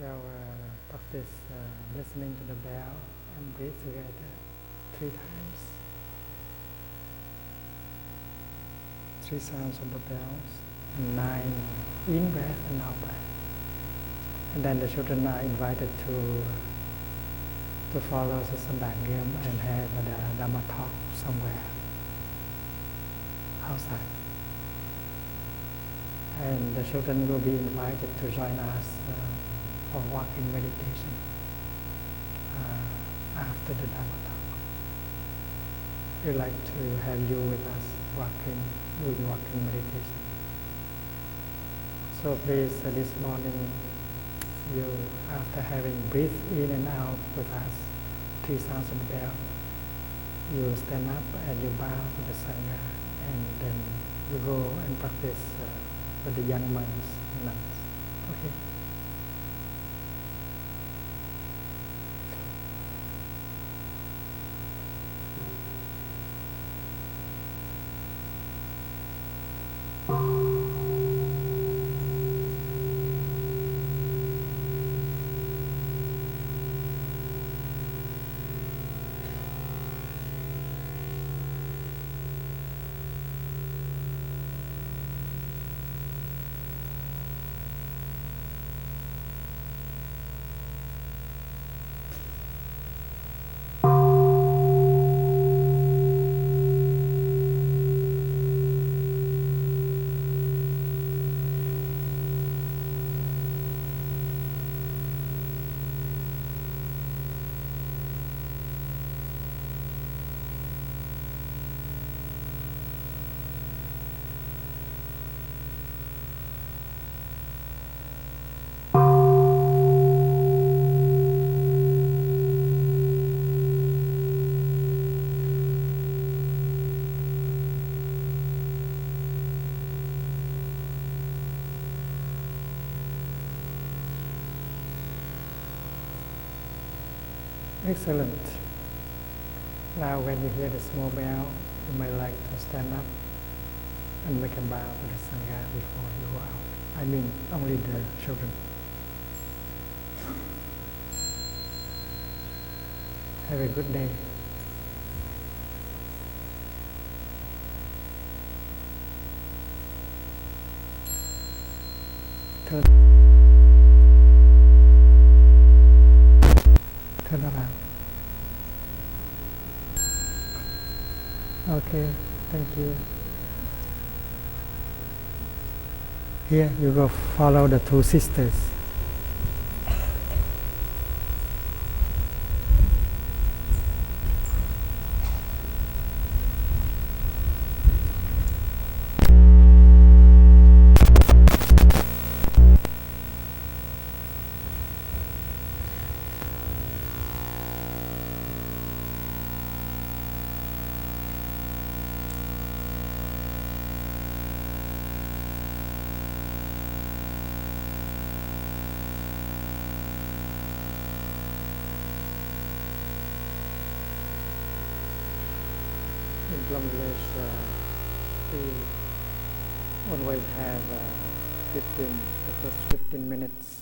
shall practice listening to the bell and breathe together 3 times. 3 sounds of the bells, and 9 in breath and out breath. And then the children are invited to follow the Sandangam and have the Dharma talk somewhere outside. And the children will be invited to join us for walking meditation after the Dharma talk. We'd like to have you with us doing walking meditation. So please, this morning, you, after having breathed in and out with us, 3 sounds of the bell, you stand up and you bow to the Sangha, and then you go and practice with the young monks and nuns. Okay? Excellent. Now when you hear the small bell, you may like to stand up and make a bow to the Sangha before you go out. I mean, only the children. Have a good day. Turn around. Okay, thank you. Here, you go follow the 2 sisters. In Plum Village, we always have the first 15 minutes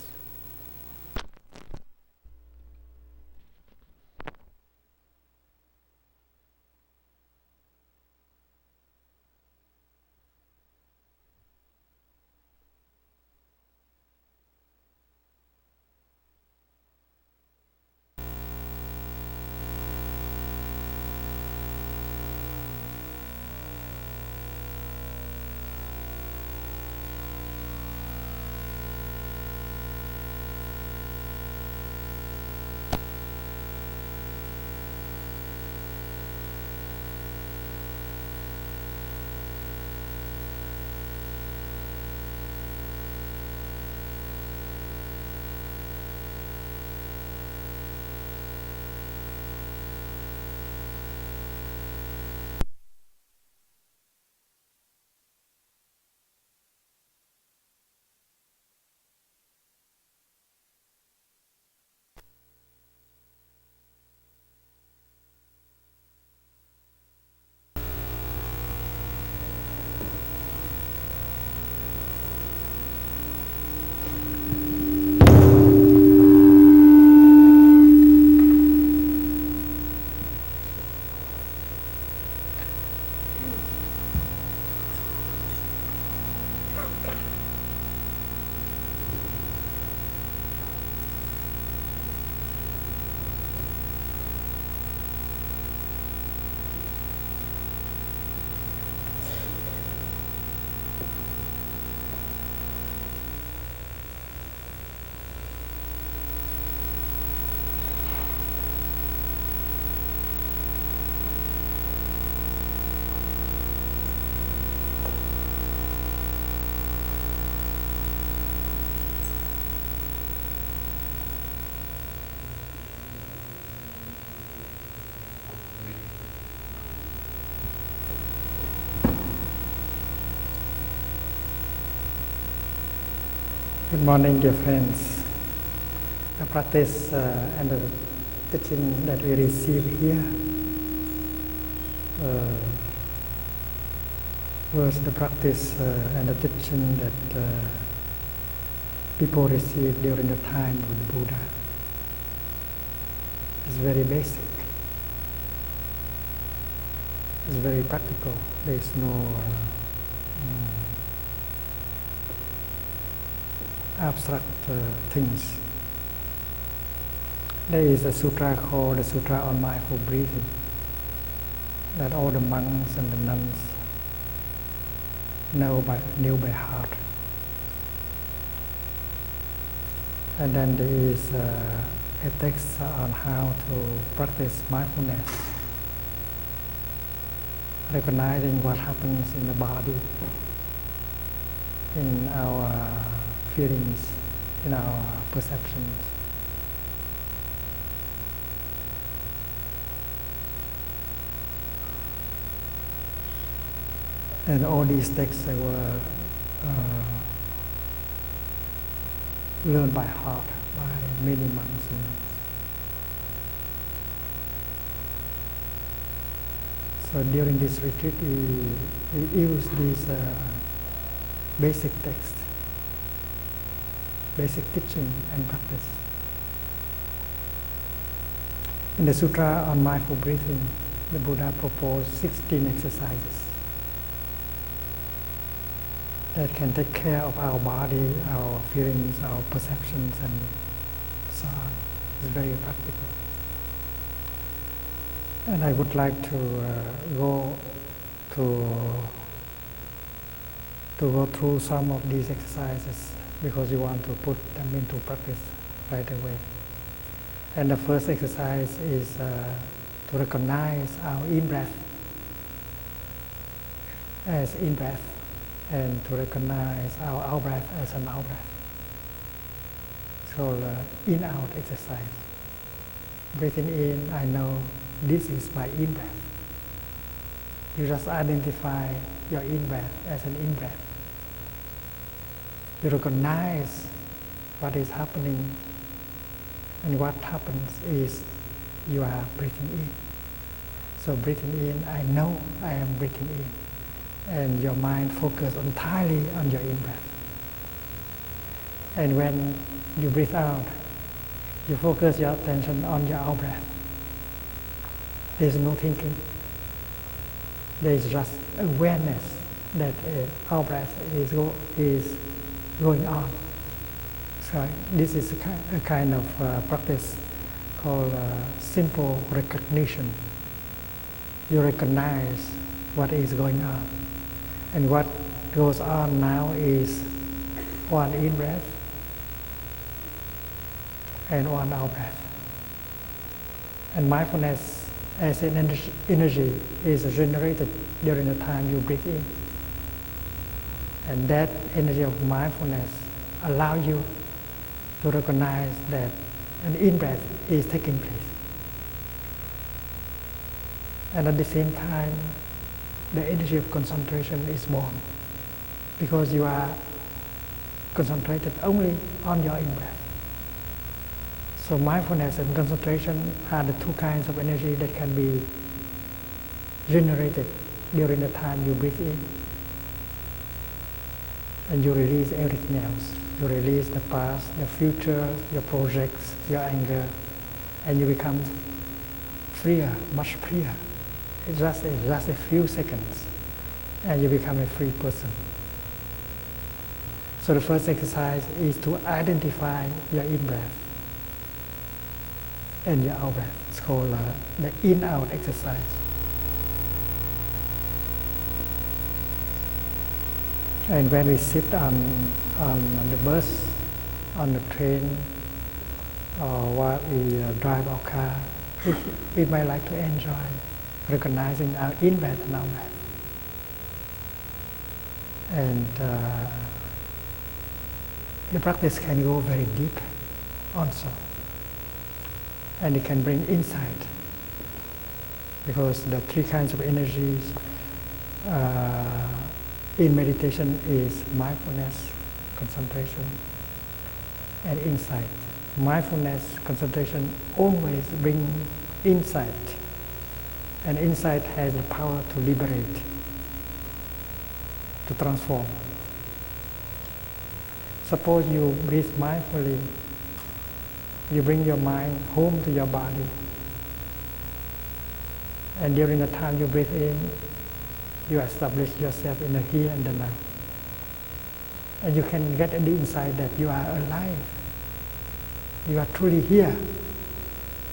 Good morning, dear friends. The practice and the teaching that we receive here was the practice and the teaching that people received during the time of the Buddha. It's very basic. It's very practical. There is no abstract things. There is a sutra called the Sutra on Mindful Breathing that all the monks and the nuns knew by heart. And then there is a text on how to practice mindfulness, recognizing what happens in the body, in our feelings, in our perceptions. And all these texts were learned by heart by many monks and nuns. So during this retreat, we use these basic texts, basic teaching and practice. In the Sutra on Mindful Breathing, the Buddha proposed 16 exercises that can take care of our body, our feelings, our perceptions, and so on. It's very practical. And I would like to go through some of these exercises because we want to put them into practice right away. And the first exercise is to recognize our in-breath as in-breath and to recognize our out-breath as an out-breath. It's called in-out exercise. Breathing in, I know this is my in-breath. You just identify your in-breath as an in-breath. You recognize what is happening, and what happens is you are breathing in. So breathing in, I know I am breathing in. And your mind focuses entirely on your in-breath. And when you breathe out, you focus your attention on your out-breath. There is no thinking. There is just awareness that out-breath is going on. So this is a kind of practice called simple recognition. You recognize what is going on. And what goes on now is one in-breath and one out-breath. And mindfulness as an energy is generated during the time you breathe in. And that energy of mindfulness allows you to recognize that an in-breath is taking place. And at the same time, the energy of concentration is born because you are concentrated only on your in-breath. So mindfulness and concentration are the two kinds of energy that can be generated during the time you breathe in. And you release everything else. You release the past, the future, your projects, your anger, and you become freer, much freer. It's just a few seconds, and you become a free person. So the first exercise is to identify your in-breath and your out-breath. It's called the in-out exercise. And when we sit on the bus, on the train, or while we drive our car, we might like to enjoy recognizing our in-breath and out-breath. And the practice can go very deep also. And it can bring insight because the three kinds of energies in meditation is mindfulness, concentration, and insight. Mindfulness concentration always brings insight, and insight has the power to liberate, to transform. Suppose you breathe mindfully, you bring your mind home to your body, and during the time you breathe in, you establish yourself in the here and the now. And you can get the insight that you are alive. You are truly here,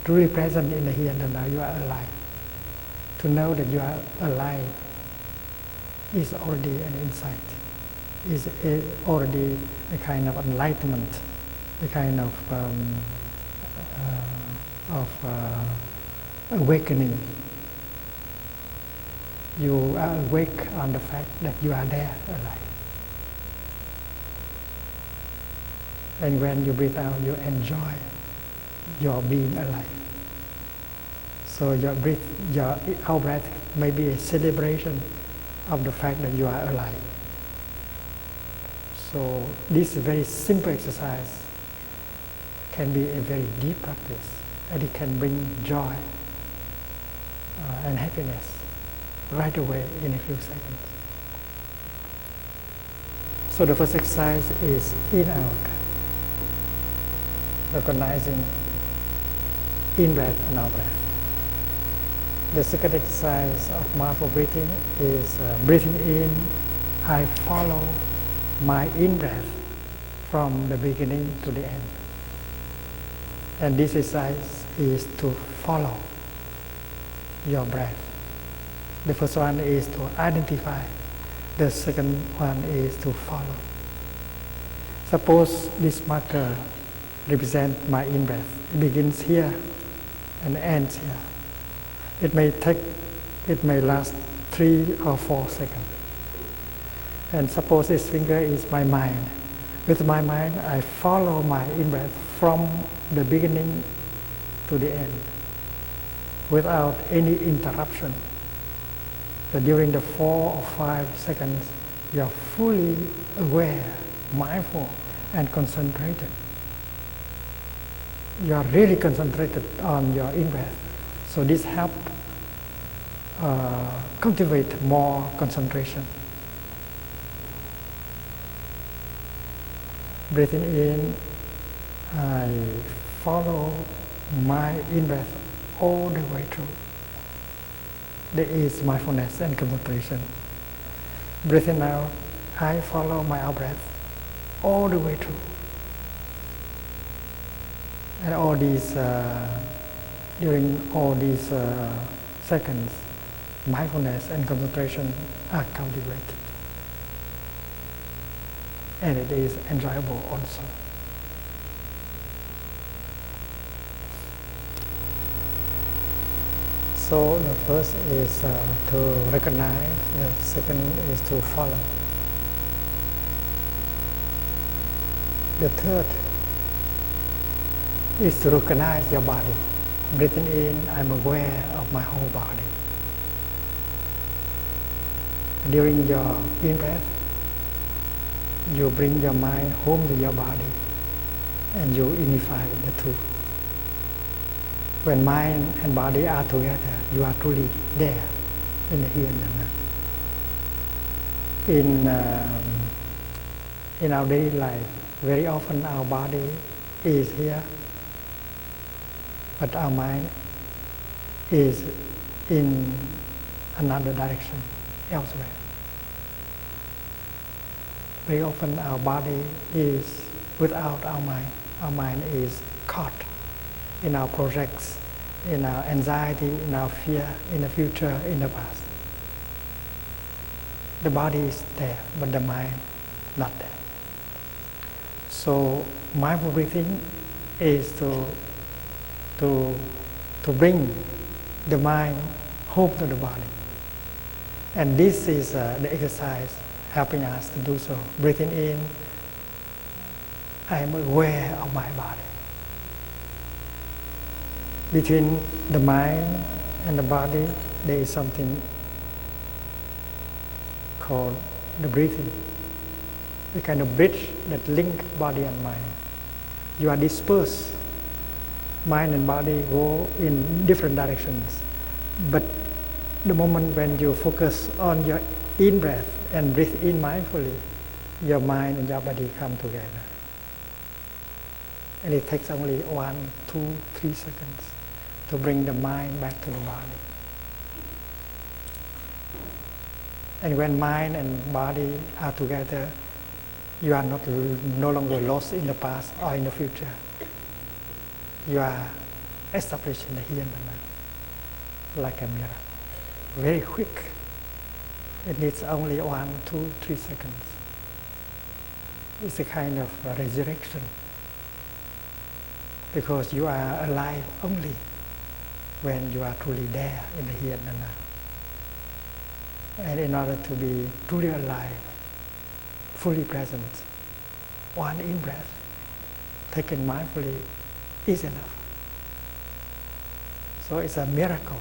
truly present in the here and the now. You are alive. To know that you are alive is already an insight, is already a kind of enlightenment, a kind of awakening. You are awake on the fact that you are there alive. And when you breathe out, you enjoy your being alive. So your out breath may be a celebration of the fact that you are alive. So this very simple exercise can be a very deep practice, and it can bring joy and happiness right away in a few seconds. So the first exercise is in-out, recognizing in-breath and out-breath. The second exercise of mindful breathing is breathing in. I follow my in-breath from the beginning to the end. And this exercise is to follow your breath. The first one is to identify. The second one is to follow. Suppose this marker represents my in-breath. It begins here and ends here. It may last 3 or 4 seconds. And suppose this finger is my mind. With my mind, I follow my in-breath from the beginning to the end, without any interruption. That during the 4 or 5 seconds, you are fully aware, mindful, and concentrated. You are really concentrated on your in-breath. So this helps cultivate more concentration. Breathing in, I follow my in-breath all the way through. There is mindfulness and concentration. Breathing out, I follow my out-breath all the way through. And all these, during all these seconds, mindfulness and concentration are cultivated. And it is enjoyable also. So the first is to recognize, the second is to follow. The third is to recognize your body. Breathing in, I'm aware of my whole body. During your in-breath, you bring your mind home to your body and you unify the two. When mind and body are together, you are truly there in the here and the now. In our daily life, very often our body is here, but our mind is in another direction, elsewhere. Very often our body is without our mind. Our mind is caught in our projects, in our anxiety, in our fear, in the future, in the past. The body is there, but the mind not there. So mindful breathing is to bring the mind home to the body. And this is the exercise helping us to do so. Breathing in, I am aware of my body. Between the mind and the body, there is something called the breathing, the kind of bridge that links body and mind. You are dispersed. Mind and body go in different directions. But the moment when you focus on your in-breath and breathe in mindfully, your mind and your body come together. And it takes only 1, 2, 3 seconds to bring the mind back to the body. And when mind and body are together, you are no longer lost in the past or in the future. You are established in the here and now, like a miracle. Very quick. It needs only 1, 2, 3 seconds. It's a kind of resurrection, because you are alive only when you are truly there in the here and now. And in order to be truly alive, fully present, one in-breath taken mindfully is enough. So it's a miracle.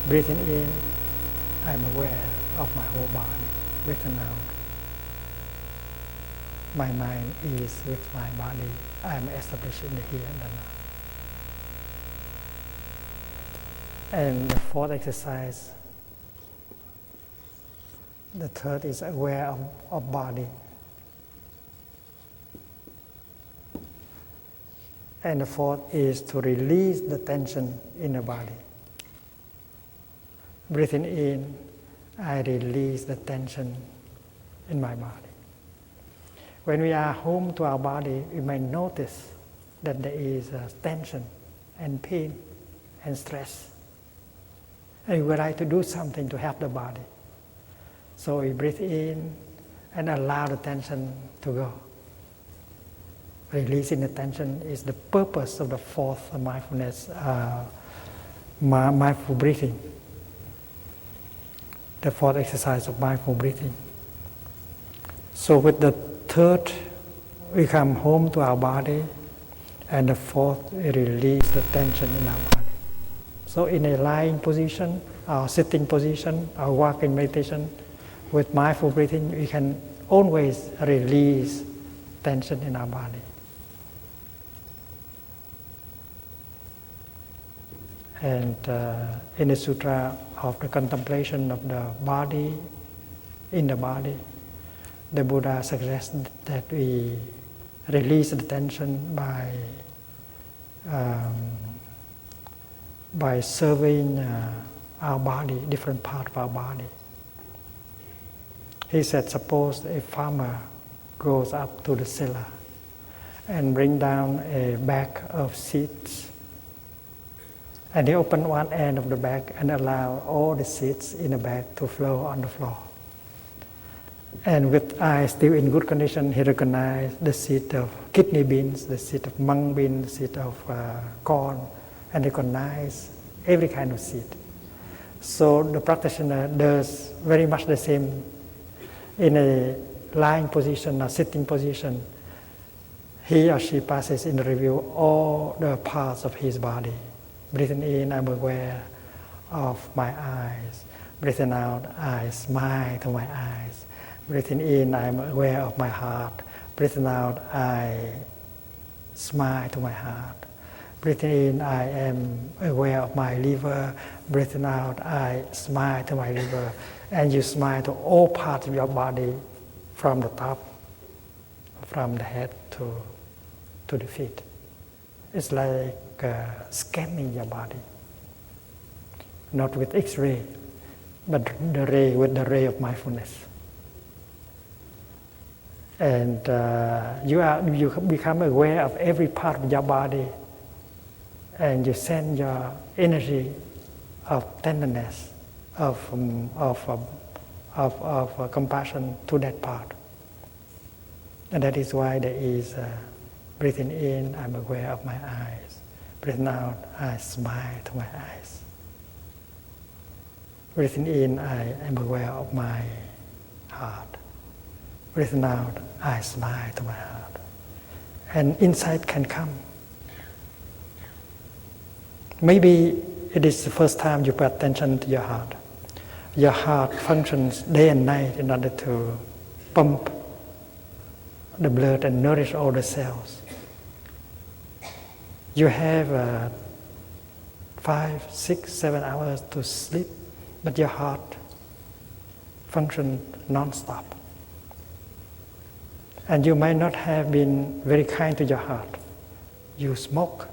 Breathing in, I'm aware of my whole body. Breathing out, my mind is with my body. I'm established in the here and the now. And the fourth exercise, the third is aware of body. And the fourth is to release the tension in the body. Breathing in, I release the tension in my body. When we are home to our body, we may notice that there is tension and pain and stress. And we would like to do something to help the body. So we breathe in and allow the tension to go. Releasing the tension is the purpose of the fourth mindfulness, mindful breathing. The fourth exercise of mindful breathing. So with the third, we come home to our body, and the fourth, we release the tension in our body. So in a lying position, or sitting position, or walking meditation, with mindful breathing, we can always release tension in our body. And in the Sutra of the contemplation of the body, in the body, the Buddha suggests that we release the tension by serving our body, different part of our body. He said, suppose a farmer goes up to the cellar and bring down a bag of seeds. And he opened one end of the bag and allowed all the seeds in the bag to flow on the floor. And with eyes still in good condition, he recognized the seed of kidney beans, the seed of mung bean, the seed of corn, and recognized every kind of seed. So the practitioner does very much the same in a lying position or sitting position. He or she passes in review all the parts of his body. Breathing in, I'm aware of my eyes. Breathing out, I smile to my eyes. Breathing in, I'm aware of my heart. Breathing out, I smile to my heart. Breathing in, I am aware of my liver. Breathing out, I smile to my liver. And you smile to all parts of your body, from the top, from the head to the feet. It's like scanning your body, not with X-ray, but with the ray of mindfulness. And you become aware of every part of your body, and you send your energy of tenderness, of compassion to that part. And that is why there is breathing in, I'm aware of my eyes. Breathing out, I smile to my eyes. Breathing in, I am aware of my heart. Breathing out, I smile to my heart. And insight can come. Maybe it is the first time you pay attention to your heart. Your heart functions day and night in order to pump the blood and nourish all the cells. You have 5, 6, 7 hours to sleep, but your heart functions non-stop. And you might not have been very kind to your heart. You smoke,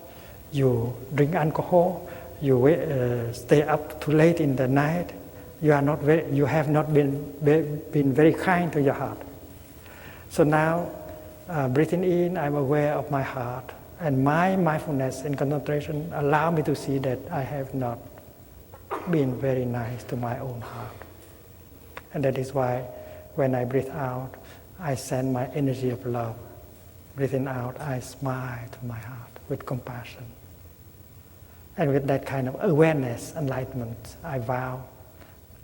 you drink alcohol, you stay up too late in the night. You have not been very kind to your heart. So now, breathing in, I'm aware of my heart. And my mindfulness and concentration allow me to see that I have not been very nice to my own heart. And that is why when I breathe out, I send my energy of love. Breathing out, I smile to my heart with compassion. And with that kind of awareness, enlightenment, I vow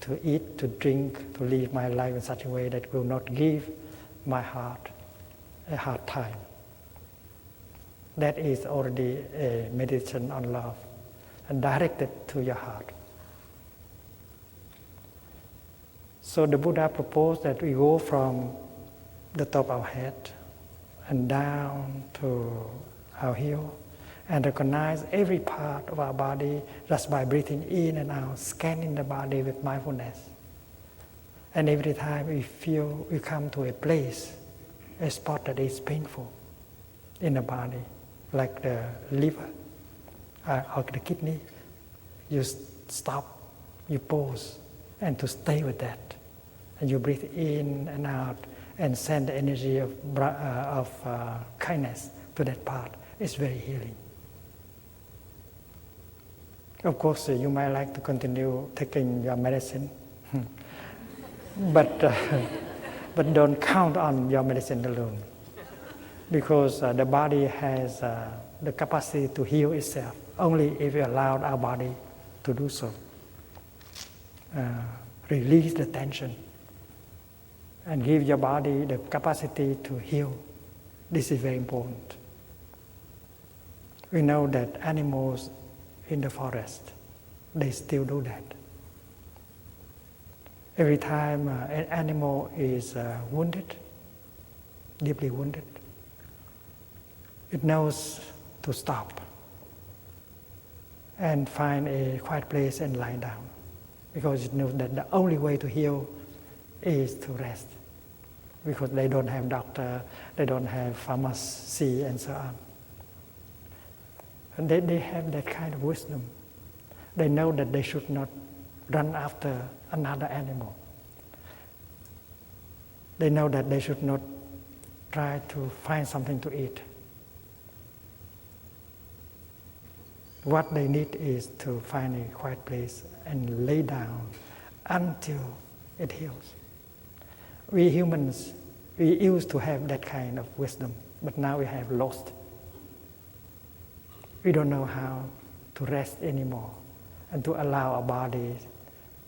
to eat, to drink, to live my life in such a way that will not give my heart a hard time. That is already a meditation on love and directed to your heart. So the Buddha proposed that we go from the top of our head and down to our heel and recognize every part of our body just by breathing in and out, scanning the body with mindfulness. And every time we feel we come to a place, a spot that is painful in the body, like the liver or the kidney, you stop, you pause, and to stay with that. And you breathe in and out and send the energy of kindness to that part. It's very healing. Of course, you might like to continue taking your medicine, but don't count on your medicine alone, because the body has the capacity to heal itself only if we allow our body to do so. Release the tension and give your body the capacity to heal. This is very important. We know that animals in the forest, they still do that. Every time an animal is wounded, deeply wounded, it knows to stop and find a quiet place and lie down, because it knows that the only way to heal is to rest, because they don't have doctor, they don't have pharmacy and so on. And they have that kind of wisdom. They know that they should not run after another animal. They know that they should not try to find something to eat. What they need is to find a quiet place and lay down until it heals. We humans, we used to have that kind of wisdom, but now we have lost. We don't know how to rest anymore and to allow our body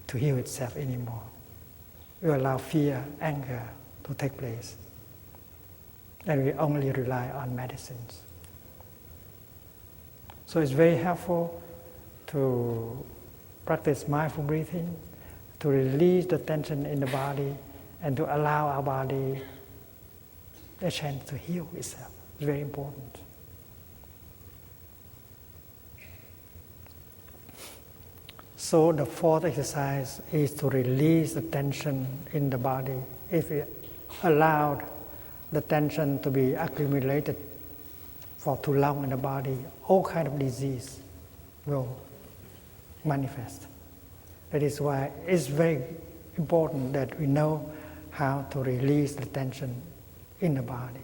to heal itself anymore. We allow fear, anger to take place. And we only rely on medicines. So it's very helpful to practice mindful breathing, to release the tension in the body, and to allow our body a chance to heal itself. It's very important. So the fourth exercise is to release the tension in the body. If we allowed the tension to be accumulated for too long in the body, all kind of disease will manifest. That is why it's very important that we know how to release the tension in the body.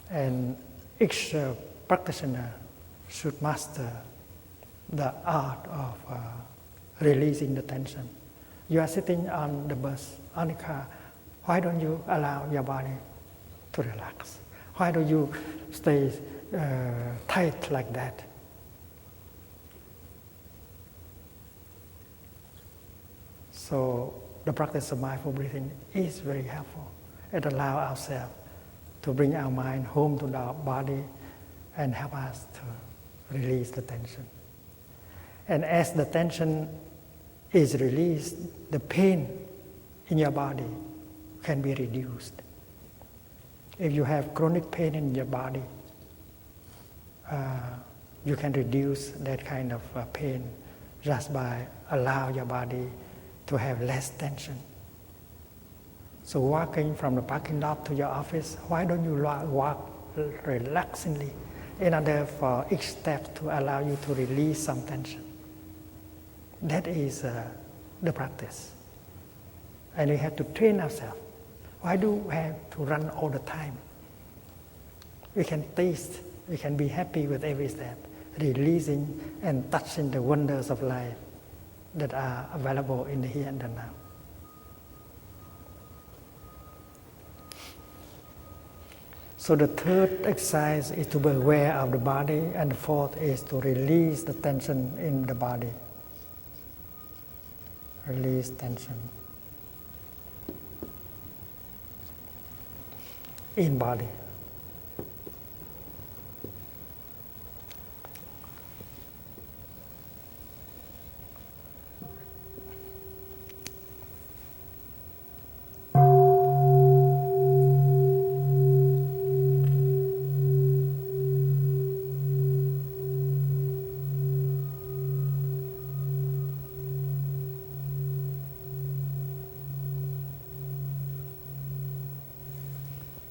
And each practitioner should master the art of releasing the tension. You are sitting on the bus, on the car. Why don't you allow your body to relax? Why do you stay tight like that? So the practice of mindful breathing is very helpful. It allows ourselves to bring our mind home to our body and help us to release the tension. And as the tension is released, the pain in your body can be reduced. If you have chronic pain in your body, you can reduce that kind of pain just by allow your body to have less tension. So walking from the parking lot to your office, why don't you walk relaxingly in order for each step to allow you to release some tension? That is the practice. And we have to train ourselves. Why do we have to run all the time? We can taste, we can be happy with every step, releasing and touching the wonders of life that are available in the here and the now. So the third exercise is to be aware of the body, and the fourth is to release the tension in the body. Release tension in body.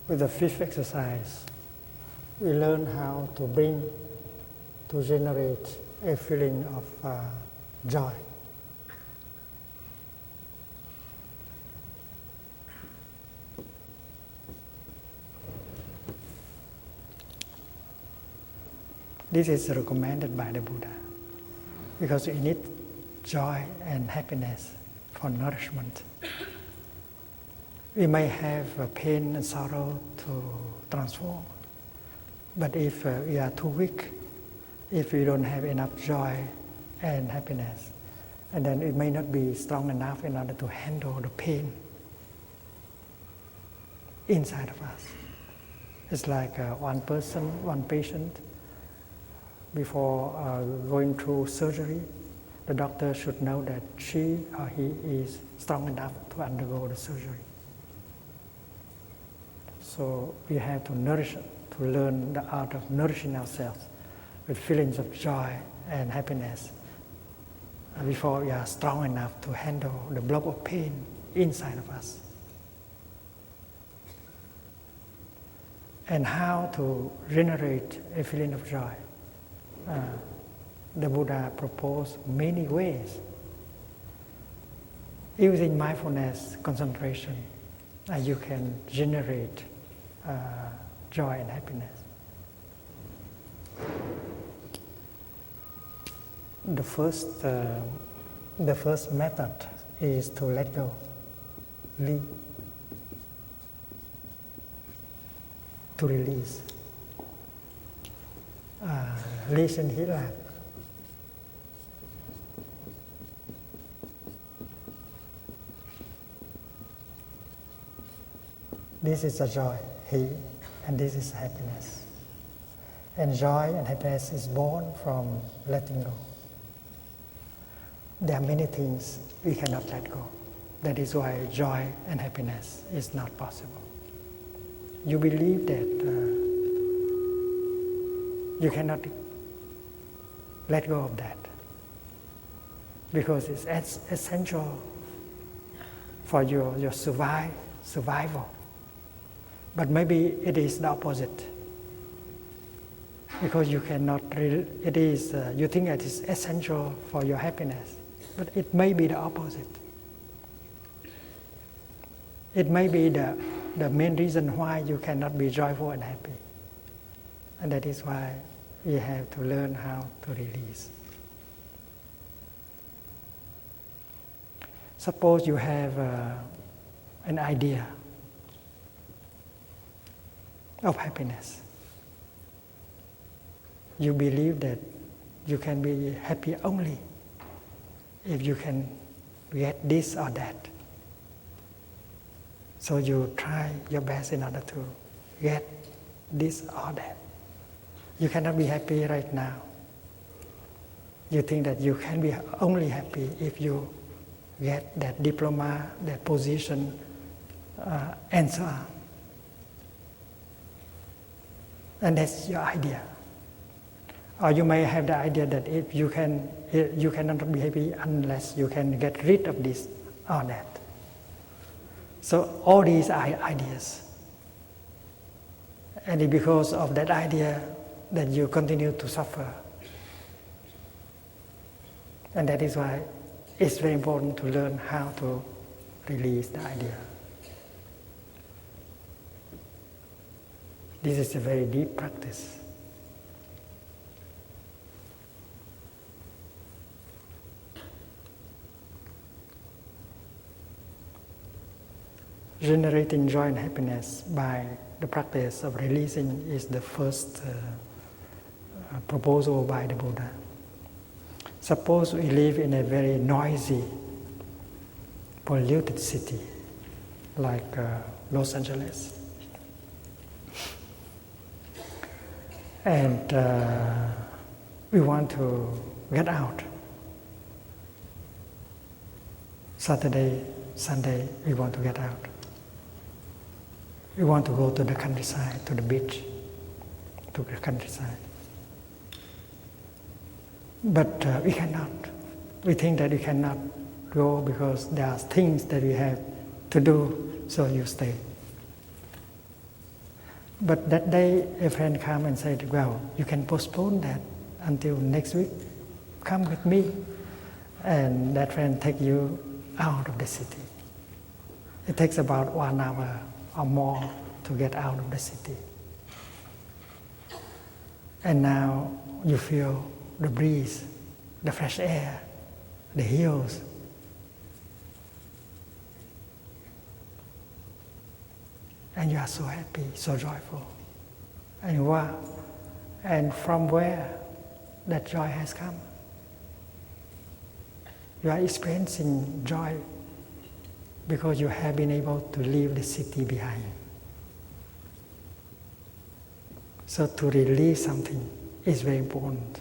With the fifth exercise, we learn how to generate a feeling of joy. This is recommended by the Buddha because we need joy and happiness for nourishment. We may have pain and sorrow to transform, but if we are too weak, if we don't have enough joy and happiness, and then it may not be strong enough in order to handle the pain inside of us. It's like one patient, before going through surgery, the doctor should know that she or he is strong enough to undergo the surgery. So we have to learn the art of nourishing ourselves with feelings of joy and happiness before we are strong enough to handle the blob of pain inside of us. And how to generate a feeling of joy. The Buddha proposed many ways. Using mindfulness concentration, you can generate joy and happiness. The first method is to let go, leave, to release. Listen here. This is a joy, he, and this is happiness. And joy and happiness is born from letting go. There are many things we cannot let go. That is why joy and happiness is not possible. You believe that you cannot let go of that because it's essential for your survival. But maybe it is the opposite, because you cannot. You think it is essential for your happiness, but it may be the opposite. It may be the main reason why you cannot be joyful and happy, and that is why we have to learn how to release. Suppose you have an idea of happiness. You believe that you can be happy only if you can get this or that. So you try your best in order to get this or that. You cannot be happy right now. You think that you can be only happy if you get that diploma, that position, and so on. And that's your idea. Or you may have the idea that if you cannot be happy unless you can get rid of this or that. So all these are ideas. And it's because of that idea that you continue to suffer. And that is why it's very important to learn how to release the idea. This is a very deep practice. Generating joy and happiness by the practice of releasing is the first proposal by the Buddha. Suppose we live in a very noisy, polluted city like Los Angeles. And we want to get out. Saturday, Sunday, we want to get out. We want to go to the countryside, to the beach, to the countryside. But we cannot. We think that we cannot go because there are things that we have to do, so you stay. But that day, a friend came and said, well, you can postpone that until next week. Come with me. And that friend take you out of the city. It takes about 1 hour or more to get out of the city. And now you feel the breeze, the fresh air, the hills. And you are so happy, so joyful. And from where that joy has come? You are experiencing joy because you have been able to leave the city behind. So to release something is very important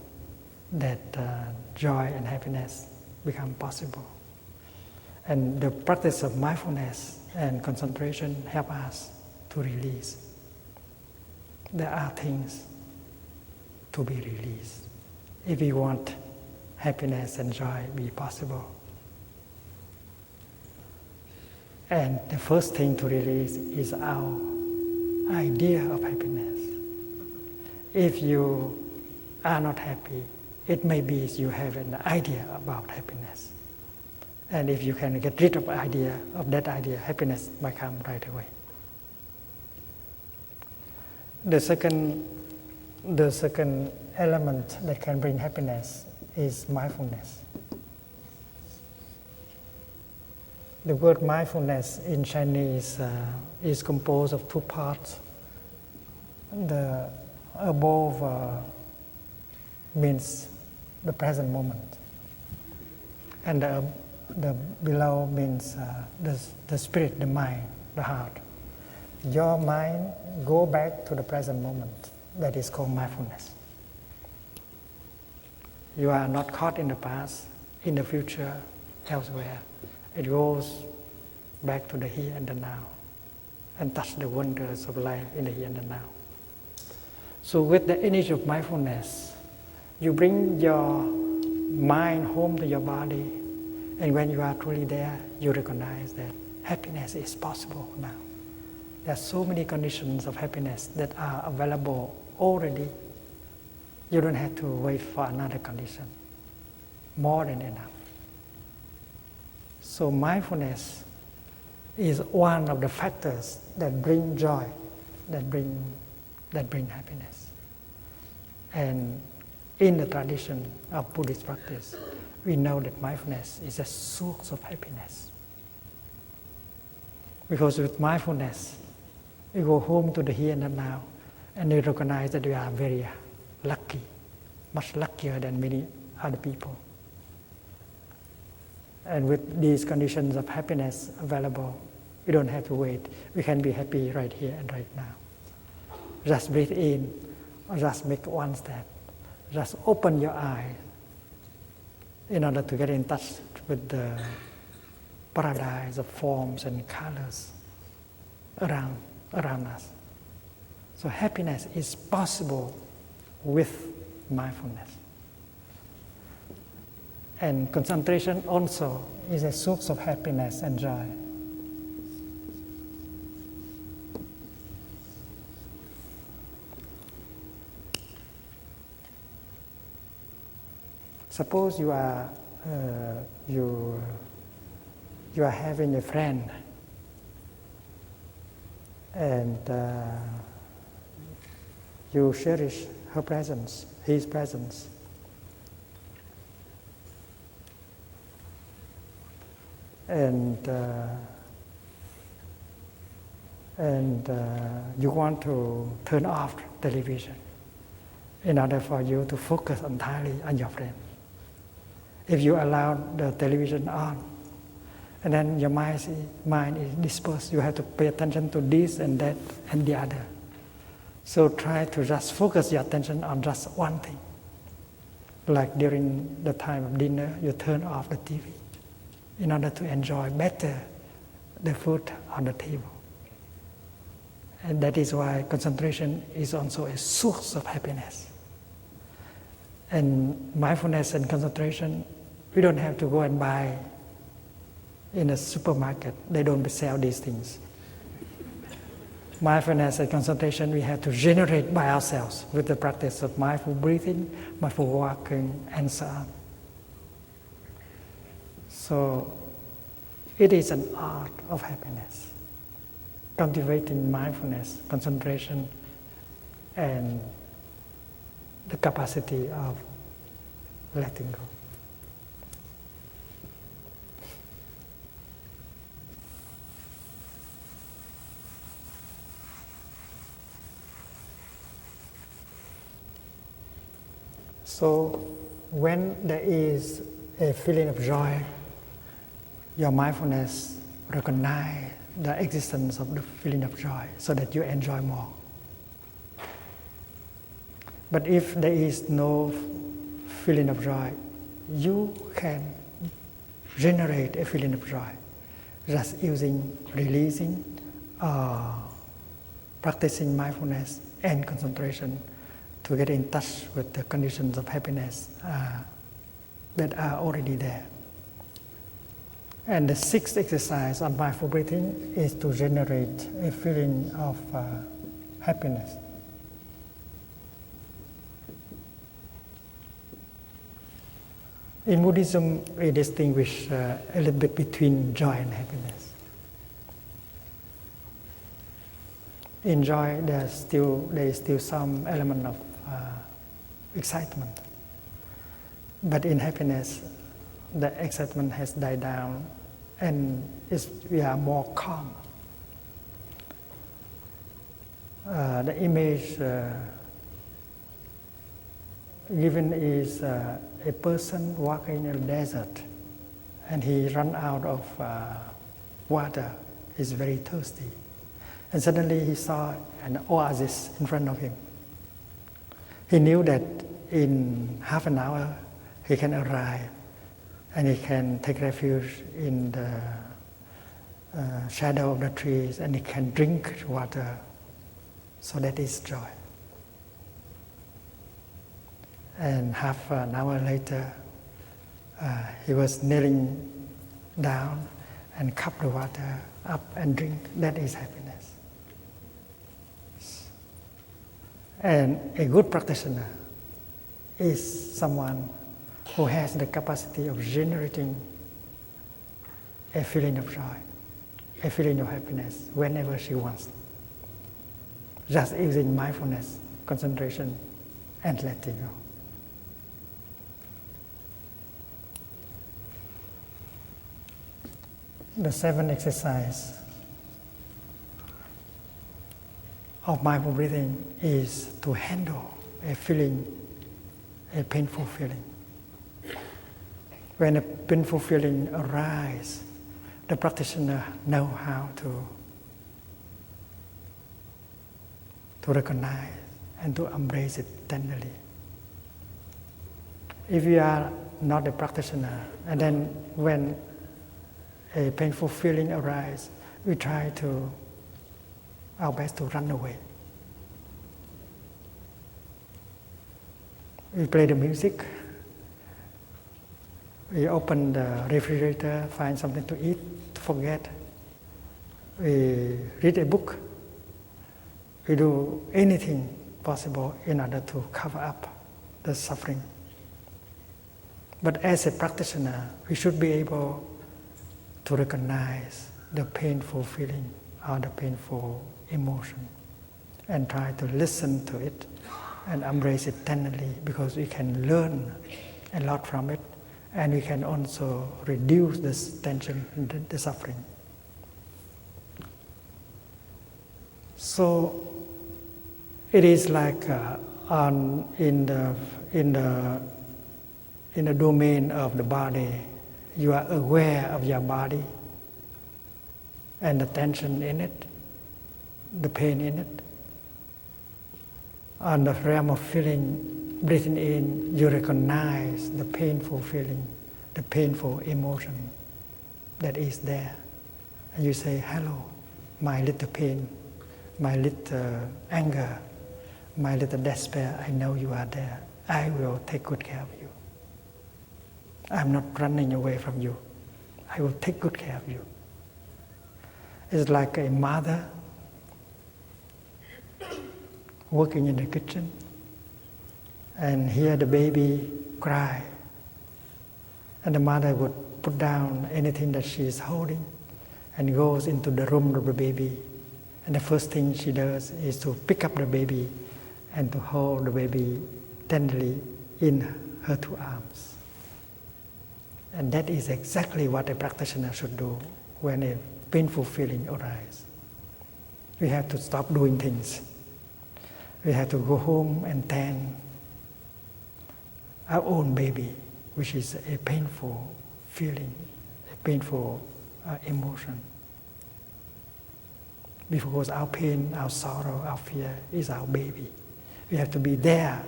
that joy and happiness become possible. And the practice of mindfulness and concentration help us to release. There are things to be released if we want happiness and joy to be possible. And the first thing to release is our idea of happiness. If you are not happy, it may be you have an idea about happiness. And if you can get rid of that idea, happiness might come right away. The second element that can bring happiness is mindfulness. The word mindfulness in Chinese is composed of 2 parts. The above means the present moment, and the below means the spirit, the mind, the heart. Your mind go back to the present moment. That is called mindfulness. You are not caught in the past, in the future, elsewhere. It goes back to the here and the now and touch the wonders of life in the here and the now. So with the energy of mindfulness, you bring your mind home to your body, and when you are truly there, you recognize that happiness is possible now. There are so many conditions of happiness that are available already. You don't have to wait for another condition. More than enough. So mindfulness is one of the factors that bring joy, that bring happiness. And in the tradition of Buddhist practice, we know that mindfulness is a source of happiness. Because with mindfulness, we go home to the here and the now, and we recognize that we are very lucky, much luckier than many other people. And with these conditions of happiness available, we don't have to wait. We can be happy right here and right now. Just breathe in, or just make one step. Just open your eye in order to get in touch with the paradise of forms and colors around us. So happiness is possible with mindfulness. And concentration also is a source of happiness and joy. Suppose you are having a friend, and you cherish her presence, his presence. And you want to turn off television in order for you to focus entirely on your friend. If you allow the television on, and then your mind is dispersed, you have to pay attention to this and that and the other. So try to just focus your attention on just one thing. Like during the time of dinner, you turn off the TV in order to enjoy better the food on the table. And that is why concentration is also a source of happiness. And mindfulness and concentration, we don't have to go and buy in a supermarket. They don't sell these things. Mindfulness and concentration we have to generate by ourselves with the practice of mindful breathing, mindful walking, and so on. So it is an art of happiness, cultivating mindfulness, concentration, and the capacity of letting go. So when there is a feeling of joy, your mindfulness recognize the existence of the feeling of joy so that you enjoy more. But if there is no feeling of joy, you can generate a feeling of joy just using releasing, practicing mindfulness and concentration to get in touch with the conditions of happiness that are already there. And the sixth exercise of mindful breathing is to generate a feeling of happiness. In Buddhism, we distinguish a little bit between joy and happiness. In joy, there is still some element of excitement. But in happiness, the excitement has died down and we are more calm. The image given is a person walking in a desert and he ran out of water, he's very thirsty. And suddenly he saw an oasis in front of him. He knew that in half an hour he can arrive and he can take refuge in the shadow of the trees and he can drink water. So that is joy. And half an hour later, he was kneeling down and cup the water up and drink. That is happiness. And a good practitioner is someone who has the capacity of generating a feeling of joy, a feeling of happiness whenever she wants. Just using mindfulness, concentration, and letting go. The seventh exercise of mindful breathing is to handle a painful feeling. When a painful feeling arises, the practitioner knows how to recognize and to embrace it tenderly. If you are not a practitioner, and then when a painful feeling arises, we try our best to run away. We play the music. We open the refrigerator, find something to eat, to forget. We read a book. We do anything possible in order to cover up the suffering. But as a practitioner, we should be able to recognize the painful feeling or the painful emotion and try to listen to it and embrace it tenderly, because we can learn a lot from it, and we can also reduce this tension, the suffering. So it is like in the domain of the body, you are aware of your body and the tension in it, the pain in it. On the realm of feeling, breathing in, you recognize the painful feeling, the painful emotion that is there. And you say, hello, my little pain, my little anger, my little despair, I know you are there. I will take good care of you. I'm not running away from you. I will take good care of you. It's like a mother working in the kitchen and hear the baby cry. And the mother would put down anything that she is holding and goes into the room of the baby. And the first thing she does is to pick up the baby and to hold the baby tenderly in her two arms. And that is exactly what a practitioner should do when a painful feeling arises. We have to stop doing things. We have to go home and tend our own baby, which is a painful feeling, a painful emotion. Because our pain, our sorrow, our fear is our baby. We have to be there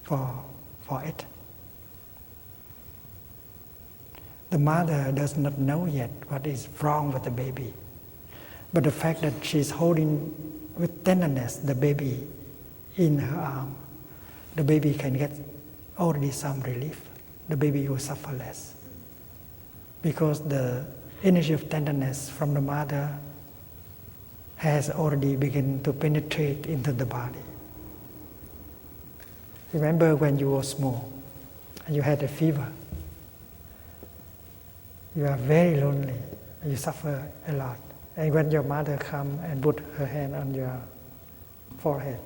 for it. The mother does not know yet what is wrong with the baby. But the fact that she's holding with tenderness the baby in her arm, the baby can get already some relief. The baby will suffer less. Because the energy of tenderness from the mother has already begun to penetrate into the body. Remember when you were small and you had a fever. You are very lonely, you suffer a lot. And when your mother comes and put her hand on your forehead,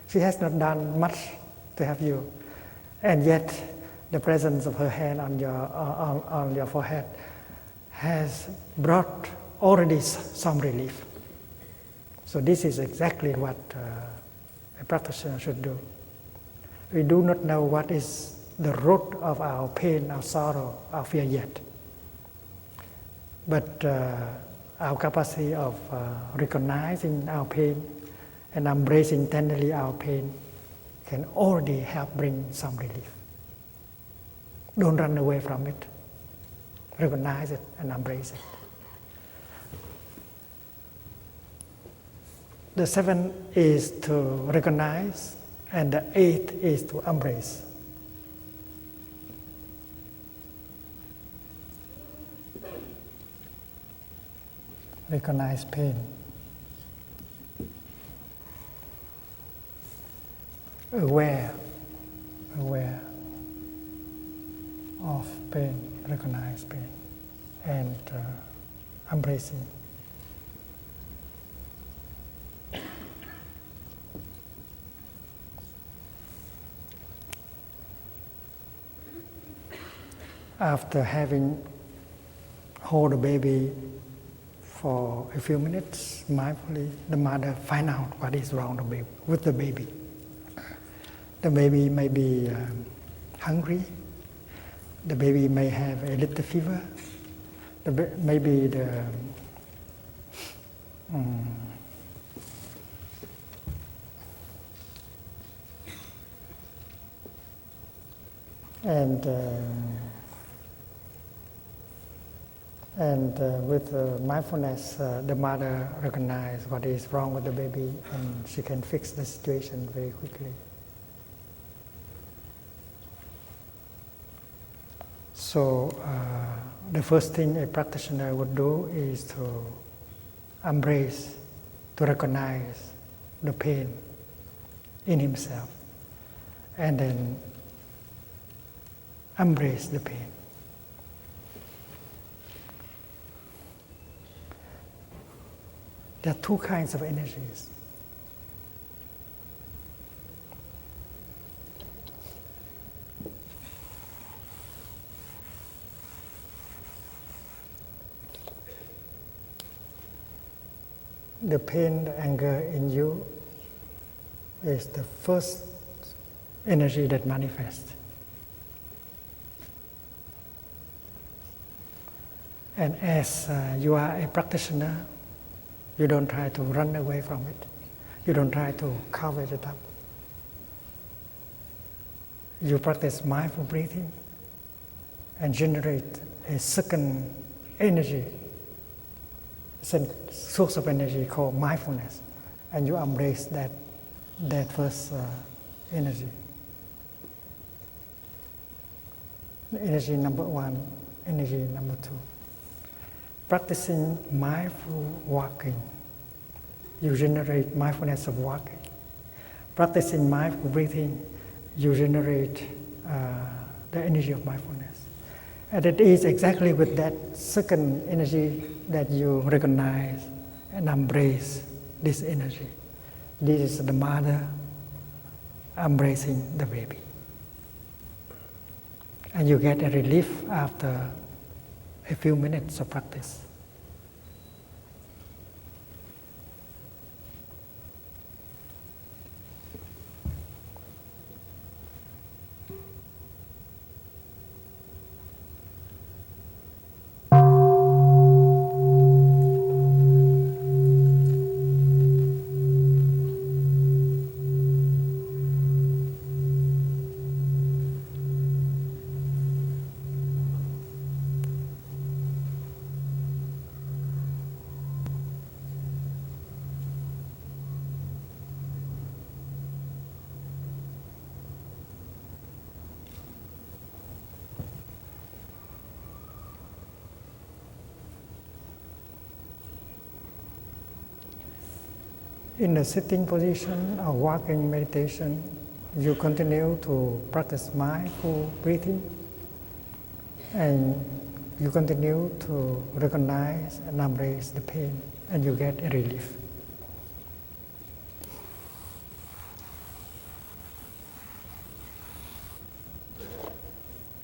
she has not done much to help you. And yet, the presence of her hand on your forehead has brought already some relief. So this is exactly what a practitioner should do. We do not know what is the root of our pain, our sorrow, our fear yet. But our capacity of recognizing our pain and embracing tenderly our pain can already help bring some relief. Don't run away from it. Recognize it and embrace it. The seventh is to recognize, and the eighth is to embrace. Recognize pain. Aware of pain, recognize pain, and embracing. After having hold the baby for a few minutes, mindfully, the mother finds out what is wrong with the baby. The baby may be hungry. The baby may have a little fever. Maybe the with mindfulness, the mother recognizes what is wrong with the baby, and she can fix the situation very quickly. So the first thing a practitioner would do is to embrace, to recognize the pain in himself, and then embrace the pain. There are two kinds of energies. The pain, the anger in you is the first energy that manifests. And as you are a practitioner, you don't try to run away from it. You don't try to cover it up. You practice mindful breathing and generate a second energy, source of energy called mindfulness, and you embrace that first energy. Energy number one, energy number two. Practicing mindful walking, you generate mindfulness of walking. Practicing mindful breathing, you generate the energy of mindfulness. And it is exactly with that second energy that you recognize and embrace this energy. This is the mother embracing the baby. And you get a relief after a few minutes of practice. In the sitting position or walking meditation, you continue to practice mindful breathing, and you continue to recognize and embrace the pain, and you get a relief.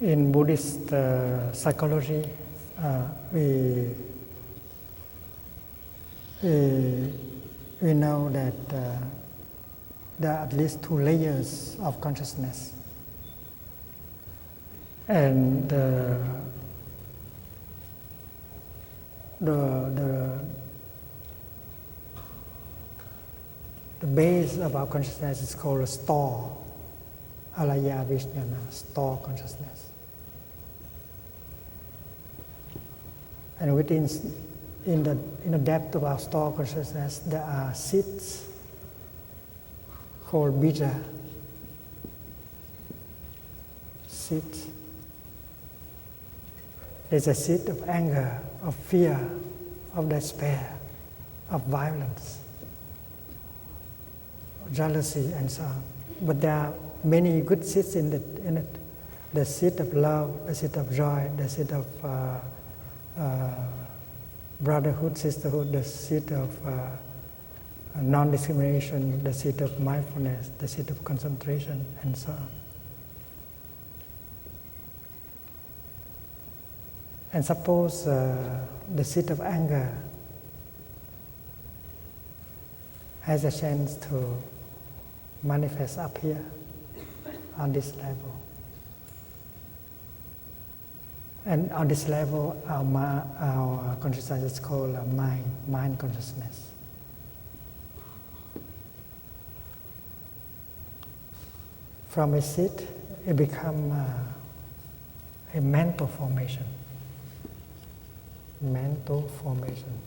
In Buddhist psychology, we know that there are at least two layers of consciousness. And the base of our consciousness is called a store, alaya vijnana, store consciousness. And in the depth of our store consciousness, there are seeds called bija. Seeds. There's a seed of anger, of fear, of despair, of violence, jealousy, and so on. But there are many good seeds in it. The seed of love, the seed of joy, the seed of brotherhood, sisterhood, the seed of non-discrimination, the seed of mindfulness, the seed of concentration, and so on. And suppose the seed of anger has a chance to manifest up here on this level. And on this level, our consciousness is called mind consciousness. From a seed, it becomes a mental formation. Mental formation.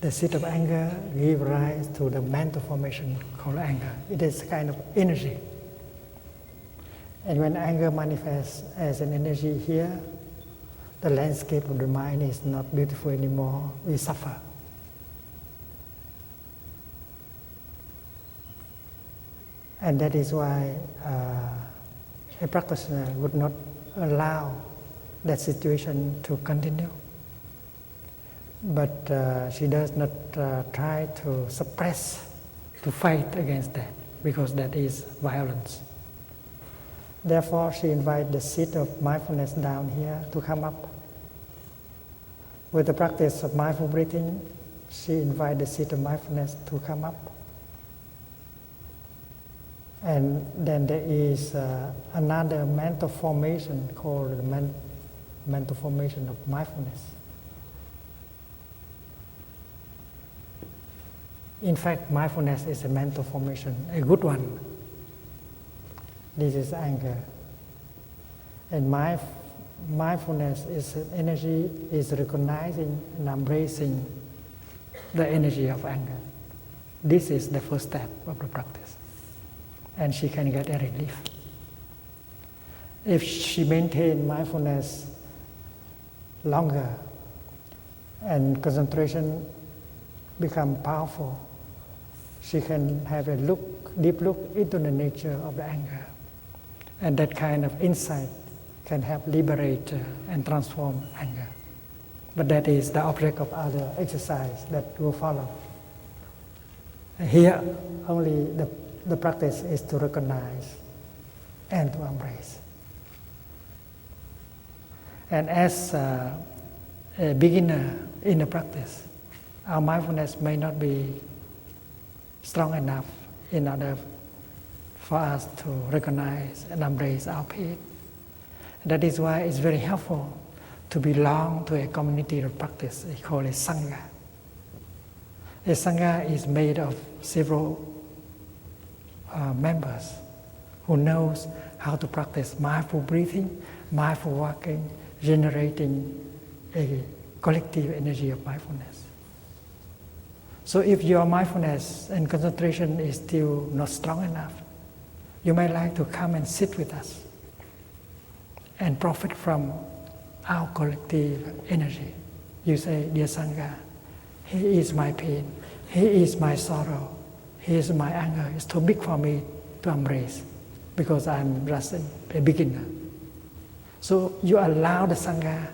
The seed of anger gives rise to the mental formation called anger. It is a kind of energy. And when anger manifests as an energy here, the landscape of the mind is not beautiful anymore. We suffer. And that is why a practitioner would not allow that situation to continue. But she does not try to suppress, to fight against that, because that is violence. Therefore, she invites the seed of mindfulness down here to come up. With the practice of mindful breathing, she invites the seed of mindfulness to come up. And then there is another mental formation called the mental formation of mindfulness. In fact, mindfulness is a mental formation, a good one. This is anger. And mindfulness is an energy, is recognizing and embracing the energy of anger. This is the first step of the practice. And she can get a relief. If she maintains mindfulness longer and concentration become powerful, she can have a deep look into the nature of the anger. And that kind of insight can help liberate and transform anger. But that is the object of other exercise that will follow. Here, only the practice is to recognize and to embrace. And as a beginner in the practice, our mindfulness may not be strong enough in order for us to recognize and embrace our pain. That is why it's very helpful to belong to a community of practice. We call it Sangha. A Sangha is made of several members who knows how to practice mindful breathing, mindful walking, generating a collective energy of mindfulness. So if your mindfulness and concentration is still not strong enough, you might like to come and sit with us and profit from our collective energy. You say, dear Sangha, here is my pain, here is my sorrow, here is my anger. It's too big for me to embrace because I'm just a beginner. So you allow the Sangha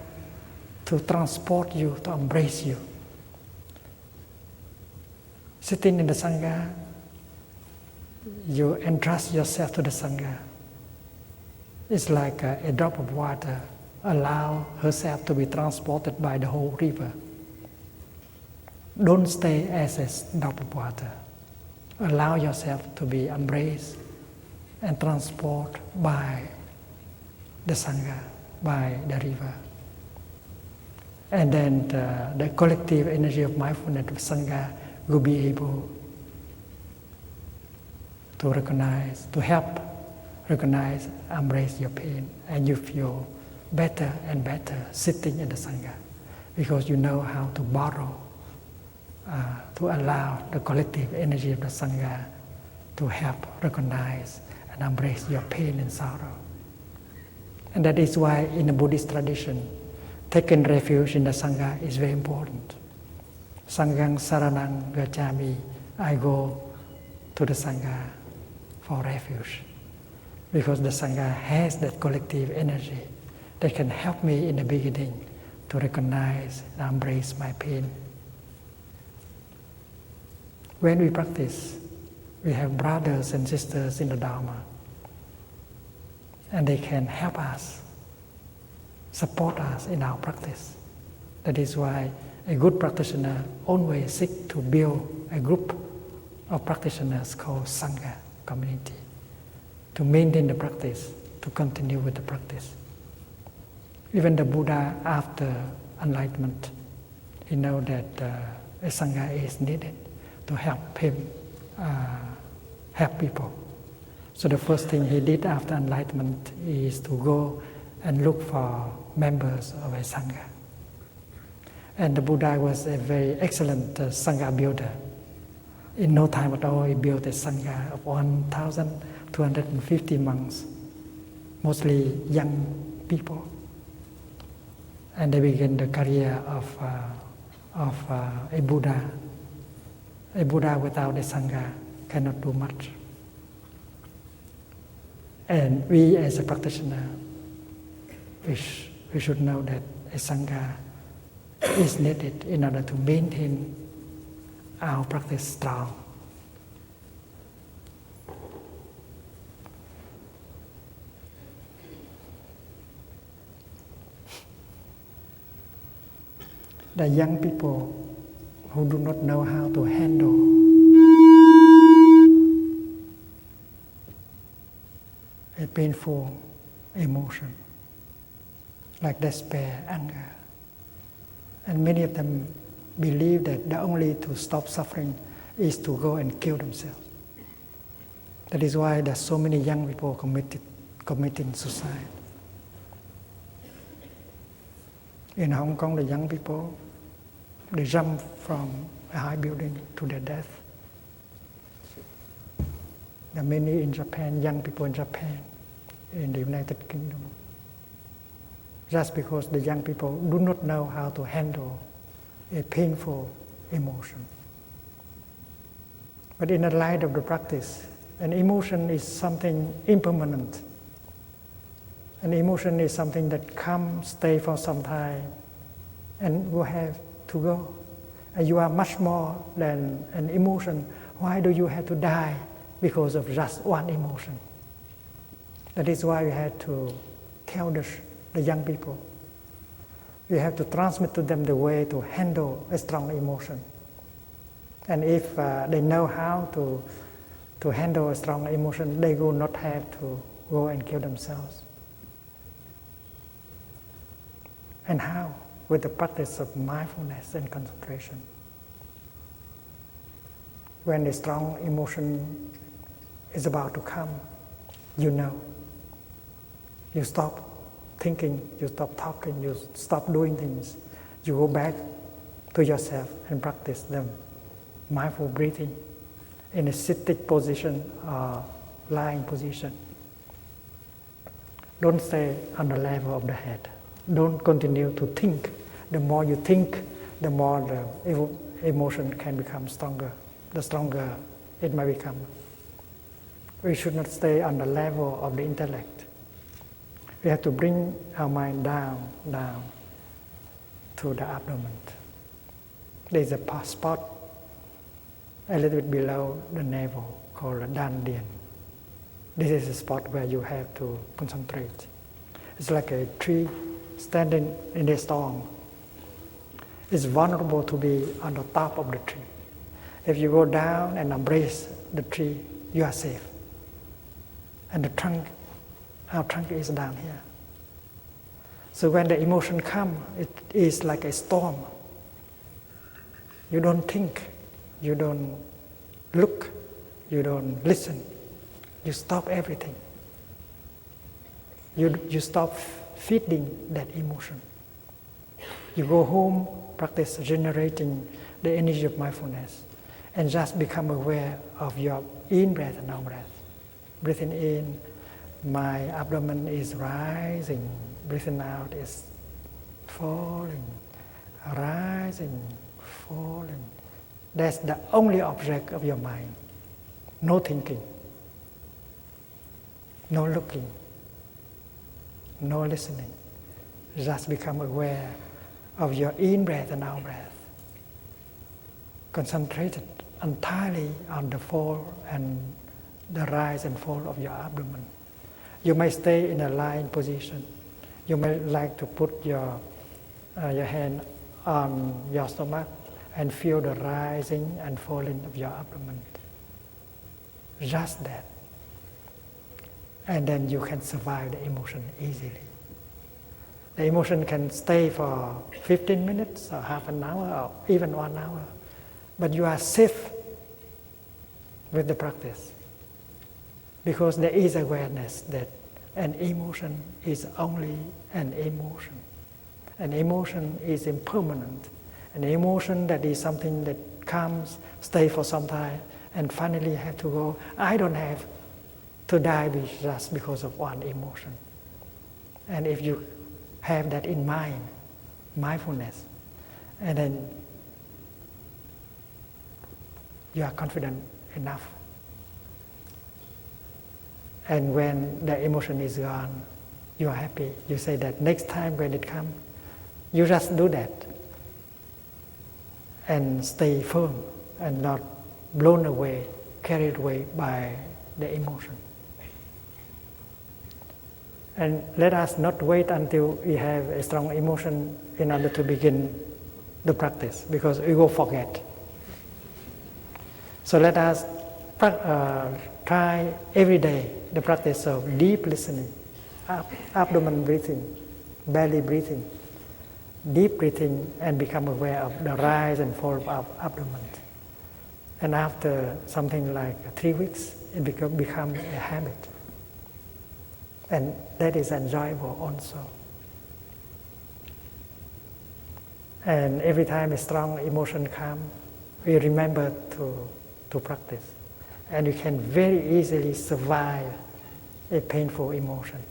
to transport you, to embrace you. Sitting in the Sangha, you entrust yourself to the Sangha. It's like a drop of water. Allow herself to be transported by the whole river. Don't stay as a drop of water. Allow yourself to be embraced and transported by the Sangha, by the river. And then the collective energy of mindfulness of Sangha will be able to recognize, to help recognize, embrace your pain, and you feel better and better sitting in the Sangha because you know how to borrow, to allow the collective energy of the Sangha to help recognize and embrace your pain and sorrow. And that is why in the Buddhist tradition, taking refuge in the Sangha is very important. Sanghang saranang gacchami, I go to the Sangha for refuge. Because the Sangha has that collective energy that can help me in the beginning to recognize and embrace my pain. When we practice, we have brothers and sisters in the Dharma, and they can help us, support us in our practice. That is why a good practitioner always seeks to build a group of practitioners called Sangha community, to maintain the practice, to continue with the practice. Even the Buddha, after enlightenment, he knows that a Sangha is needed to help him help people. So the first thing he did after enlightenment is to go and look for members of a Sangha. And the Buddha was a very excellent Sangha builder. In no time at all, he built a Sangha of 1,250 monks, mostly young people. And they began the career of a Buddha. A Buddha without a Sangha cannot do much. And we as a practitioner, we should know that a Sangha is needed in order to maintain our practice strong. The young people who do not know how to handle a painful emotion like despair, anger. And many of them believe that the only to stop suffering is to go and kill themselves. That is why there are so many young people committing suicide. In Hong Kong, the young people, they jump from a high building to their death. There are many in Japan, young people in Japan, in the United Kingdom. Just because the young people do not know how to handle a painful emotion. But in the light of the practice, an emotion is something impermanent. An emotion is something that comes, stay for some time, and will have to go. And you are much more than an emotion. Why do you have to die because of just one emotion? That is why we had to tell the young people. We have to transmit to them the way to handle a strong emotion. And if they know how to handle a strong emotion, they will not have to go and kill themselves. And how? With the practice of mindfulness and concentration. When a strong emotion is about to come, you know. You stop thinking, you stop talking, you stop doing things. You go back to yourself and practice the mindful breathing in a sitting position or lying position. Don't stay on the level of the head. Don't continue to think. The more you think, the more the emotion can become stronger. The stronger it may become. We should not stay on the level of the intellect. We have to bring our mind down to the abdomen. There is a spot a little bit below the navel called the dandian. This is a spot where you have to concentrate. It's like a tree standing in a storm. It's vulnerable to be on the top of the tree. If you go down and embrace the tree, you are safe. And the trunk, our trunk is down here. So when the emotion comes, it is like a storm. You don't think, you don't look, you don't listen. You stop everything. You stop feeding that emotion. You go home, practice generating the energy of mindfulness, and just become aware of your in-breath and out-breath. Breathing in, my abdomen is rising. Breathing out is falling, rising, falling. That's the only object of your mind. No thinking, no looking, no listening. Just become aware of your in-breath and out-breath. Concentrated entirely on the fall and the rise and fall of your abdomen. You may stay in a lying position. You may like to put your hand on your stomach and feel the rising and falling of your abdomen. Just that. And then you can survive the emotion easily. The emotion can stay for 15 minutes or half an hour or even 1 hour. But you are safe with the practice. Because there is awareness that an emotion is only an emotion. An emotion is impermanent. An emotion that is something that comes, stay for some time, and finally have to go. I don't have to die just because of one emotion. And if you have that in mind, mindfulness, and then you are confident enough. And when the emotion is gone, you are happy. You say that next time when it comes, you just do that. And stay firm and not blown away, carried away by the emotion. And let us not wait until we have a strong emotion in order to begin the practice, because we will forget. So let us try every day the practice of deep listening, abdomen breathing, belly breathing, deep breathing, and become aware of the rise and fall of abdomen. And after something like 3 weeks, it become a habit. And that is enjoyable also. And every time a strong emotion comes, we remember to practice. And you can very easily survive a painful emotion.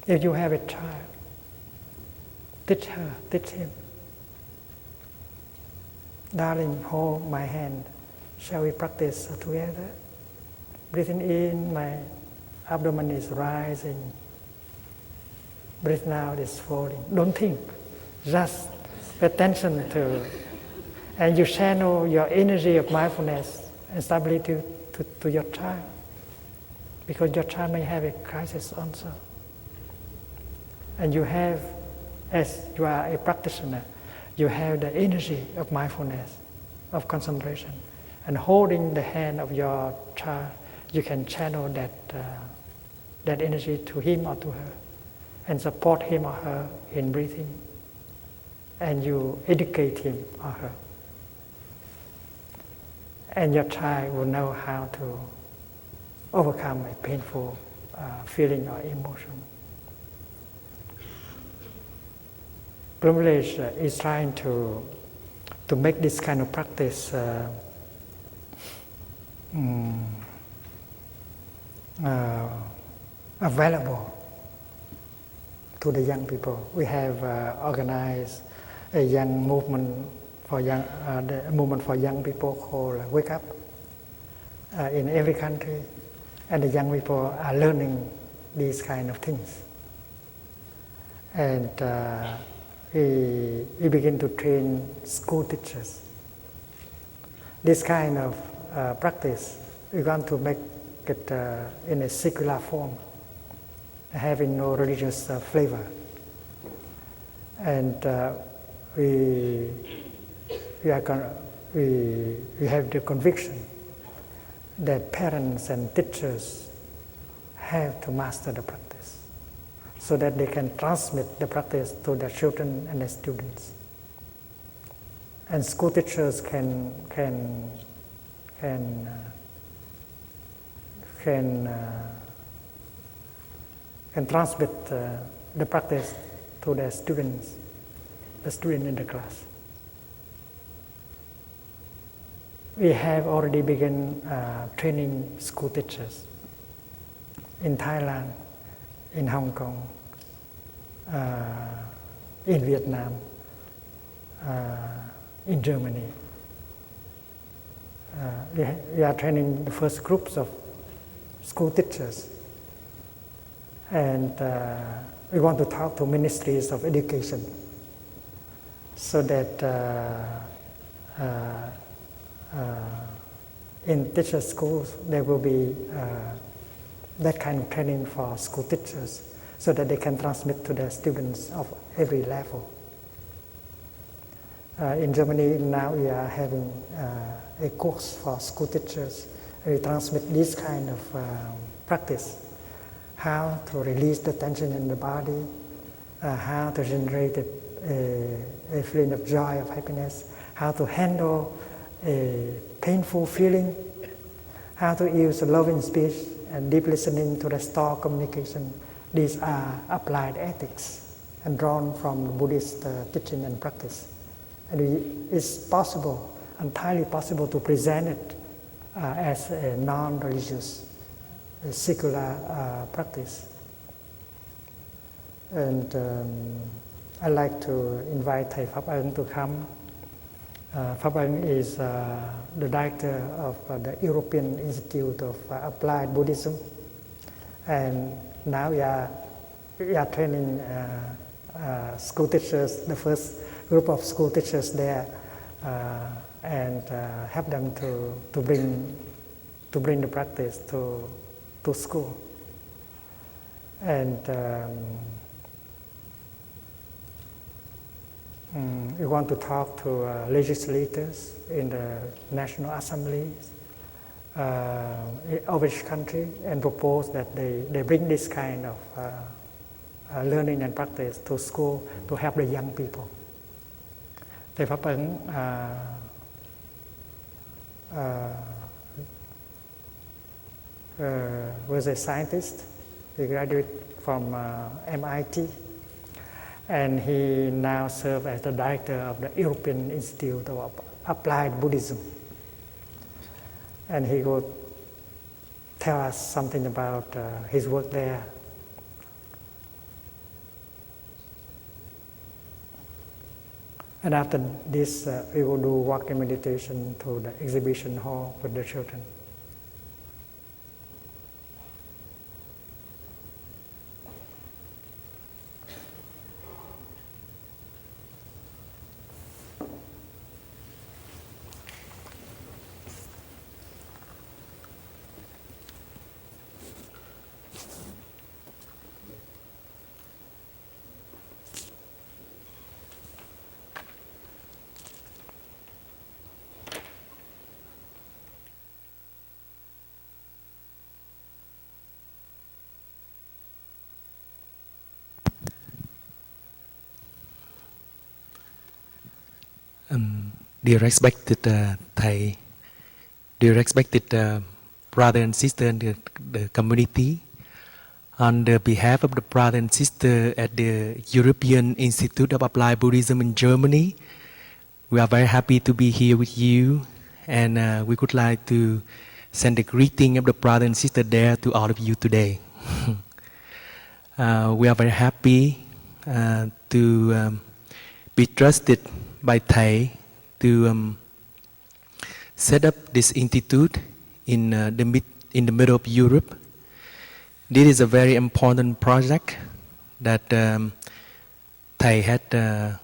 If you have a child, teach her, teach him. Darling, hold my hand. Shall we practice together? Breathing in, my abdomen is rising. Breathe out, is falling. Don't think. Just pay attention to, and you channel your energy of mindfulness and stability to your child. Because your child may have a crisis also. And you have, as you are a practitioner, you have the energy of mindfulness, of concentration. And holding the hand of your child, you can channel that energy to him or to her and support him or her in breathing. And you educate him or her. And your child will know how to overcome a painful feeling or emotion. Privilege is trying to make this kind of practice available to the young people. We have organized a young movement for the movement for young people called Wake Up in every country, and the young people are learning these kind of things. And we begin to train school teachers. This kind of practice, we want to make it in a secular form, having no religious flavor. And we have the conviction that parents and teachers have to master the practice so that they can transmit the practice to their children and their students. And school teachers can transmit the practice to their students, the student in the class. We have already begun training school teachers in Thailand, in Hong Kong, in Vietnam, in Germany. We are training the first groups of school teachers, and we want to talk to ministries of education so that in teacher schools there will be that kind of training for school teachers so that they can transmit to their students of every level. In Germany now we are having a course for school teachers. We transmit this kind of practice, how to release the tension in the body, how to generate a feeling of joy, of happiness, how to handle a painful feeling, how to use loving speech and deep listening to restore communication. These are applied ethics and drawn from Buddhist teaching and practice. And it's possible, entirely possible to present it as a non-religious, secular practice. And I'd like to invite Thầy Pháp Ân to come. Pháp Ân is the director of the European Institute of Applied Buddhism. And now we are training school teachers, the first group of school teachers there, and help them to bring the practice to school. And we want to talk to legislators in the national assemblies of each country and propose that they bring this kind of learning and practice to school to help the young people. Thầy Pháp Ân was a scientist. He graduated from MIT. And he now serves as the director of the European Institute of Applied Buddhism. And he will tell us something about his work there. And after this, we will do walking meditation to the exhibition hall with the children. Dear respected Thầy, dear respected brother and sister in the community, on the behalf of the brother and sister at the European Institute of Applied Buddhism in Germany, we are very happy to be here with you, and we would like to send a greeting of the brother and sister there to all of you today. We are very happy to be trusted by Thầy to set up this institute in the middle of Europe. This is a very important project that Thầy had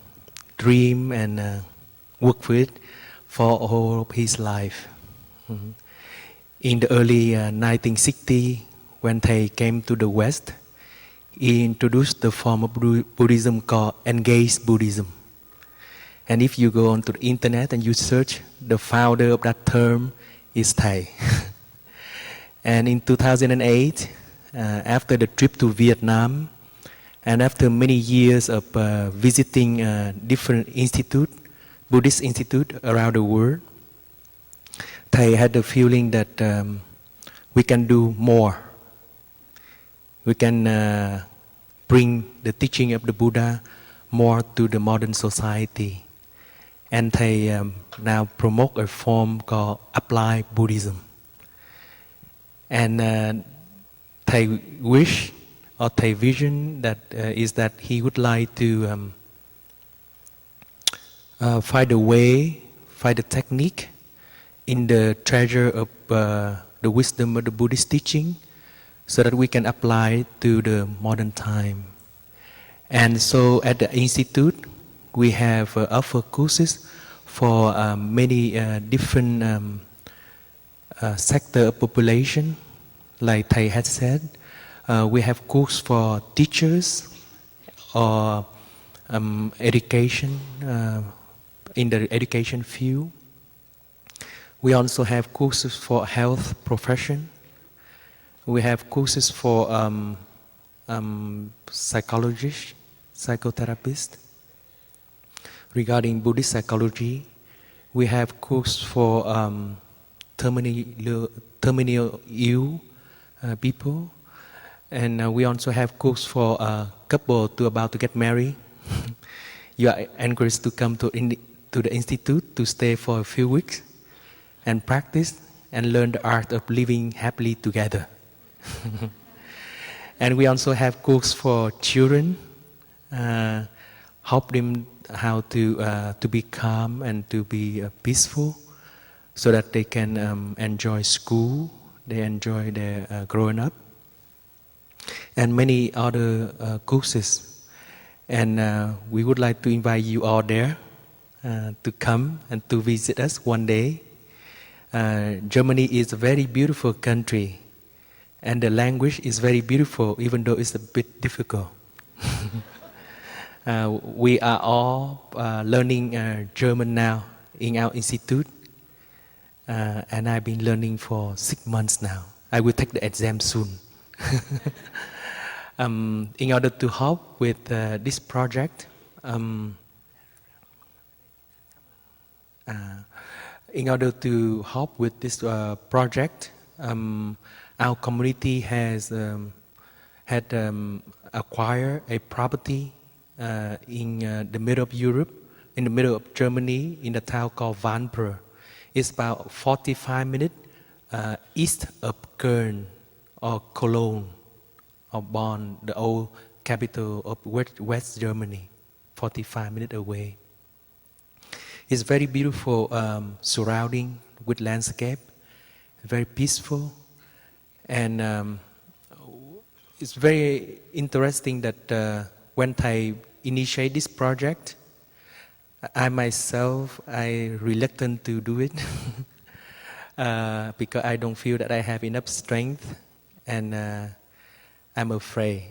dreamed and worked with for all of his life. In the early 1960s, when Thầy came to the West, he introduced the form of Buddhism called Engaged Buddhism. And if you go onto the internet and you search, the founder of that term is Thầy. And in 2008, after the trip to Vietnam, and after many years of visiting different Buddhist institutes around the world, Thầy had the feeling that we can do more. We can bring the teaching of the Buddha more to the modern society. And Thầy now promote a form called Applied Buddhism. And Thầy wish or Thầy vision that is that he would like to find a way, find a technique in the treasure of the wisdom of the Buddhist teaching, so that we can apply it to the modern time. And so at the Institute, we have offer courses for many different sector of population. Like Thầy had said, we have course for teachers or education in the education field. We also have courses for health profession. We have courses for psychologists, psychotherapists. Regarding Buddhist psychology, we have course for terminal ill people, and we also have course for a couple about to get married. You are encouraged to come to to the institute to stay for a few weeks and practice and learn the art of living happily together. And we also have courses for children, help them how to be calm and to be peaceful, so that they can enjoy school, they enjoy their growing up, and many other courses. And we would like to invite you all there to come and to visit us one day. Germany is a very beautiful country, and the language is very beautiful, even though it's a bit difficult. We are all learning German now in our institute, and I've been learning for 6 months now. I will take the exam soon. In order to help with this project, our community has had acquired a property in the middle of Europe, in the middle of Germany, in a town called Vancouver. It's about 45 minutes east of Köln or Cologne or Bonn, the old capital of West Germany, 45 minutes away. It's very beautiful surrounding with landscape, very peaceful, and it's very interesting that when I initiate this project, I myself, reluctant to do it because I don't feel that I have enough strength, and I'm afraid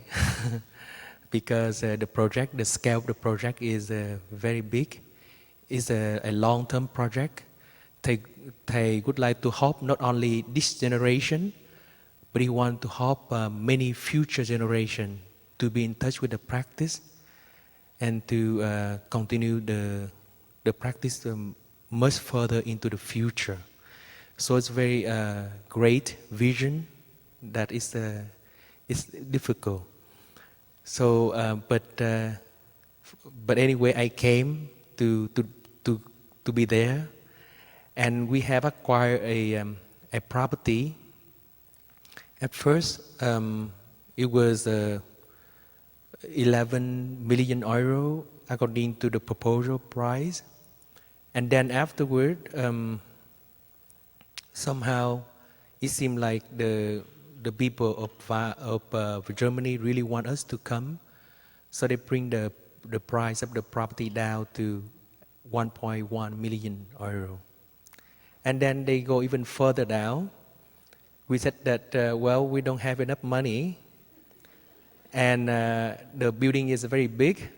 because the scale of the project is very big. It's a long-term project. They would like to help not only this generation, but he wants to help many future generations to be in touch with the practice and to continue the practice much further into the future. So it's very great vision that is difficult. So, but anyway, I came to be there, and we have acquired a property. At first, it was 11 million euro according to the proposal price, and then afterward, somehow it seemed like the people of Germany really want us to come, so they bring the price of the property down to 1.1 million euro, and then they go even further down. We said that we don't have enough money, and the building is very big.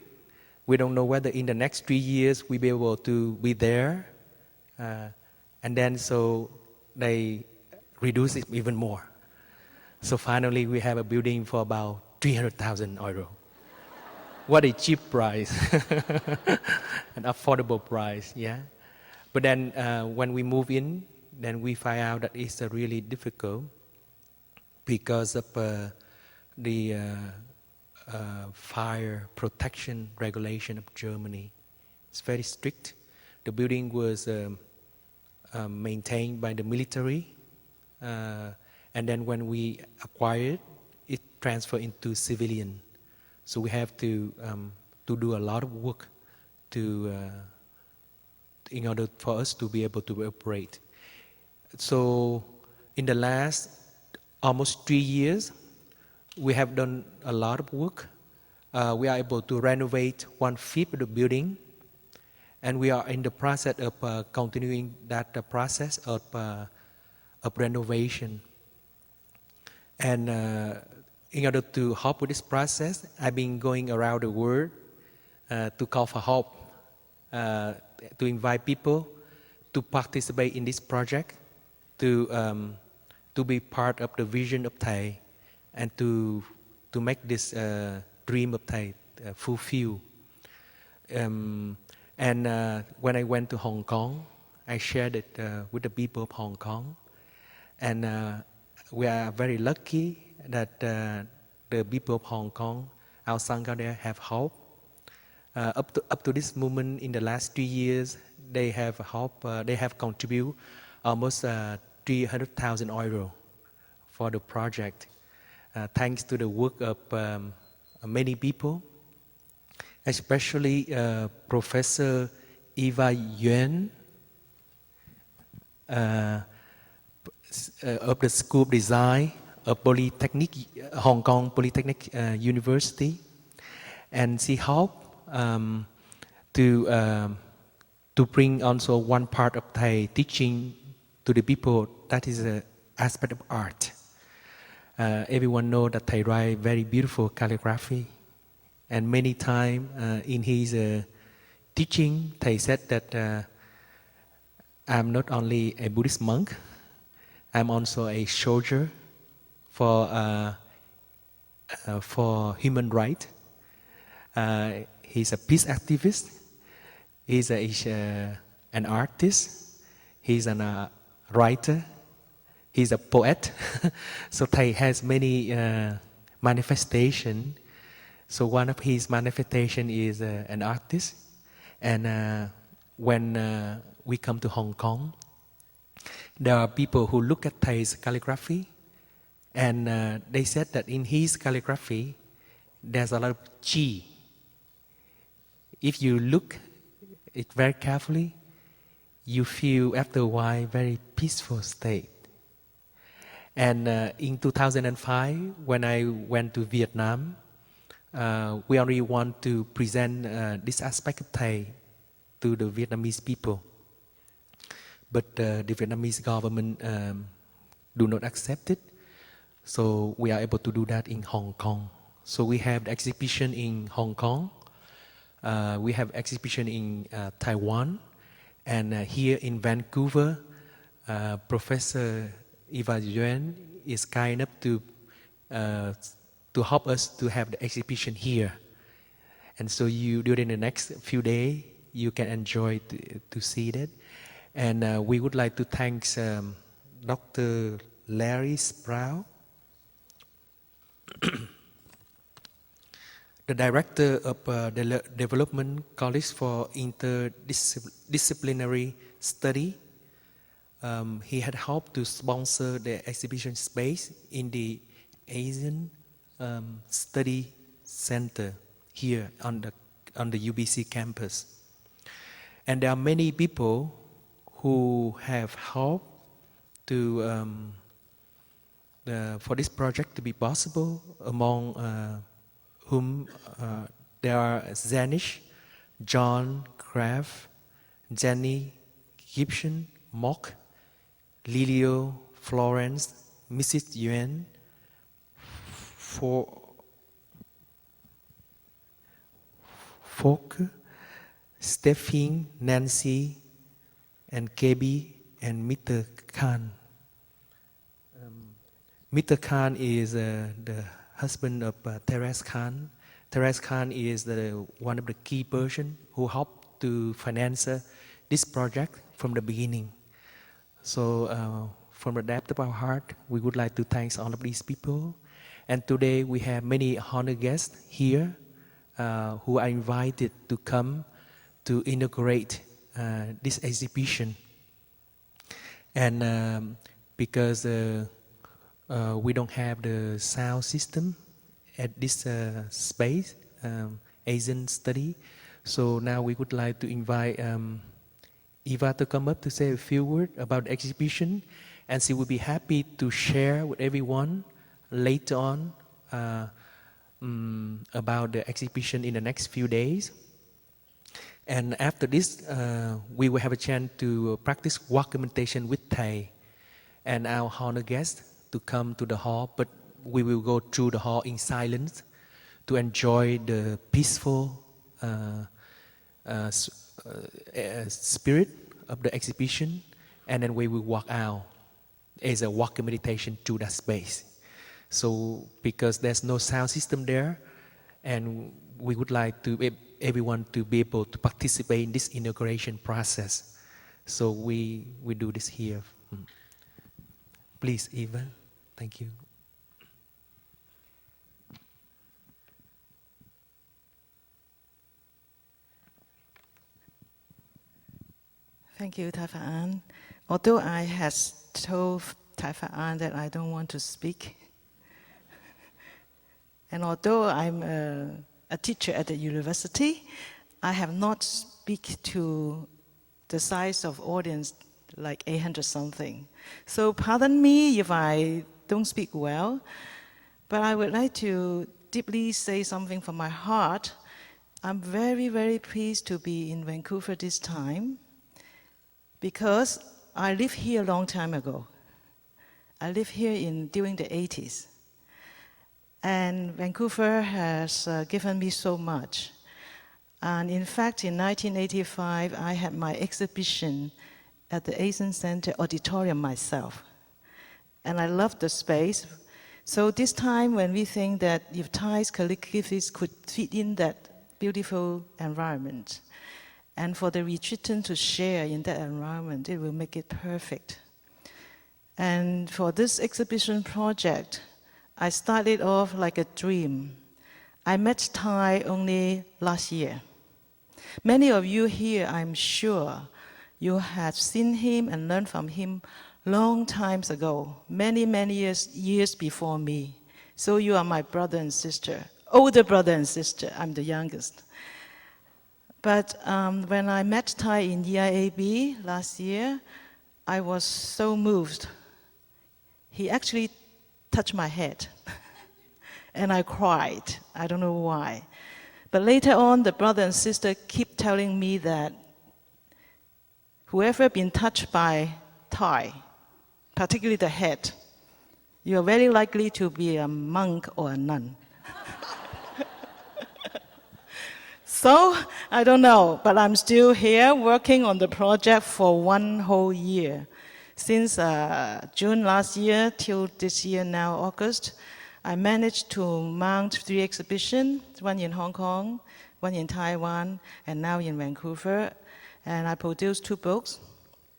We don't know whether in the next 3 years we'll be able to be there, and then so they reduce it even more. So finally we have a building for about 300,000 euro. What a cheap price, an affordable price, yeah. But then when we move in, then we find out that it's really difficult because of the fire protection regulation of Germany. It's very strict. The building was maintained by the military, and then when we acquired it, it transferred into civilian. So we have to do a lot of work in order for us to be able to operate. So in the last almost 3 years, we have done a lot of work. We are able to renovate 1/5 of the building, and we are in the process of continuing that process of renovation. And in order to help with this process, I've been going around the world to call for help, to invite people to participate in this project, to be part of the vision of Thầy, and to make this dream of Thầy fulfill. And when I went to Hong Kong, I shared it with the people of Hong Kong, and we are very lucky that the people of Hong Kong, our Sangha there, have help. Up to this moment, in the last 3 years, they have help. They have contributed almost 300,000 euro for the project, thanks to the work of many people, especially Professor Eva Yuan of the School of Design of Polytechnic, Hong Kong Polytechnic University, and she helped to bring also one part of Thai teaching to the people. That is an aspect of art. Everyone knows that Thai write very beautiful calligraphy, and many times in his teaching, Thai said that I'm not only a Buddhist monk, I'm also a soldier for human rights. He's a peace activist. He's an artist. He's a writer. He's a poet. So Thầy has many manifestations. So one of his manifestations is an artist. And when we come to Hong Kong, there are people who look at Thay's calligraphy, and they said that in his calligraphy, there's a lot of chi. If you look it very carefully, you feel after a while very peaceful state. And in 2005, when I went to Vietnam, we only want to present this aspect of Thai to the Vietnamese people. But the Vietnamese government do not accept it. So we are able to do that in Hong Kong. So we have the exhibition in Hong Kong. We have exhibition in Taiwan. And here in Vancouver, Professor Eva Yuan is kind enough to help us to have the exhibition here. And so you, during the next few days, you can enjoy to see that. And we would like to thank Dr. Larry Sproul, the director of the Development College for Interdisciplinary Study. He had helped to sponsor the exhibition space in the Asian Study Center here on the UBC campus. And there are many people who have helped to for this project to be possible, among whom there are Zanish, John Kraft, Jenny Gibson, Mock, Lilio, Florence, Mrs. Yuan, Folk, Stephanie, Nancy, and KB, and Mr. Khan. Mr. Khan is the husband of Teres Khan. Teres Khan is one of the key persons who helped to finance this project from the beginning. So from the depth of our heart, we would like to thank all of these people. And today we have many honored guests here who are invited to come to inaugurate this exhibition. And because we don't have the sound system at this space, Asian study, so now we would like to invite Eva to come up to say a few words about the exhibition, and she will be happy to share with everyone later on about the exhibition in the next few days. And after this, we will have a chance to practice walk meditation with Thầy and our honored guests to come to the hall, but we will go through the hall in silence to enjoy the peaceful spirit of the exhibition, and then we will walk out as a walk meditation through that space. So because there's no sound system there, and we would like to everyone to be able to participate in this inauguration process, so we do this here. Please, Eva. Thank you. Thank you, Thich Nhat Hanh. Although I had told Thich Nhat Hanh that I don't want to speak, and although I'm a teacher at the university, I have not speak to the size of audience like 800 something. So pardon me if I don't speak well, but I would like to deeply say something from my heart. I'm very, very pleased to be in Vancouver this time because I lived here a long time ago. I lived here during the 80s. And Vancouver has given me so much. And in fact, in 1985, I had my exhibition at the Asian Center Auditorium myself. And I loved the space. So this time when we think that if Thai's calligraphies could fit in that beautiful environment, and for the retreatant to share in that environment, it will make it perfect. And for this exhibition project, I started off like a dream. I met Thai only last year. Many of you here, I'm sure, you have seen him and learned from him long times ago, many, many years before me. So you are my brother and sister, older brother and sister. I'm the youngest. But when I met Thai in EIAB last year, I was so moved. He actually touched my head, and I cried. I don't know why. But later on, the brother and sister keep telling me that whoever been touched by Thai, particularly the head, you are very likely to be a monk or a nun. So, I don't know, but I'm still here working on the project for 1 whole year. Since June last year till this year now, August, I managed to mount 3 exhibitions, 1 in Hong Kong, 1 in Taiwan, and now in Vancouver. And I produced 2 books,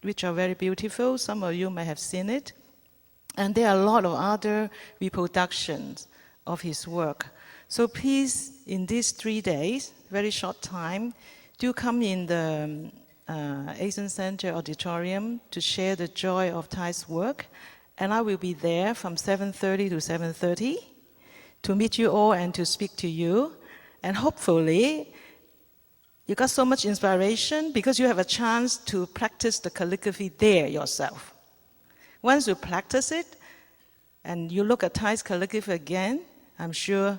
which are very beautiful. Some of you may have seen it. And there are a lot of other reproductions of his work. So please, in these 3 days, very short time, do come in the Asian Center Auditorium to share the joy of Thai's work. And I will be there from 7:30 to 7:30 to meet you all and to speak to you. And hopefully, you got so much inspiration because you have a chance to practice the calligraphy there yourself. Once you practice it, and you look at Thai's calligraphy again, I'm sure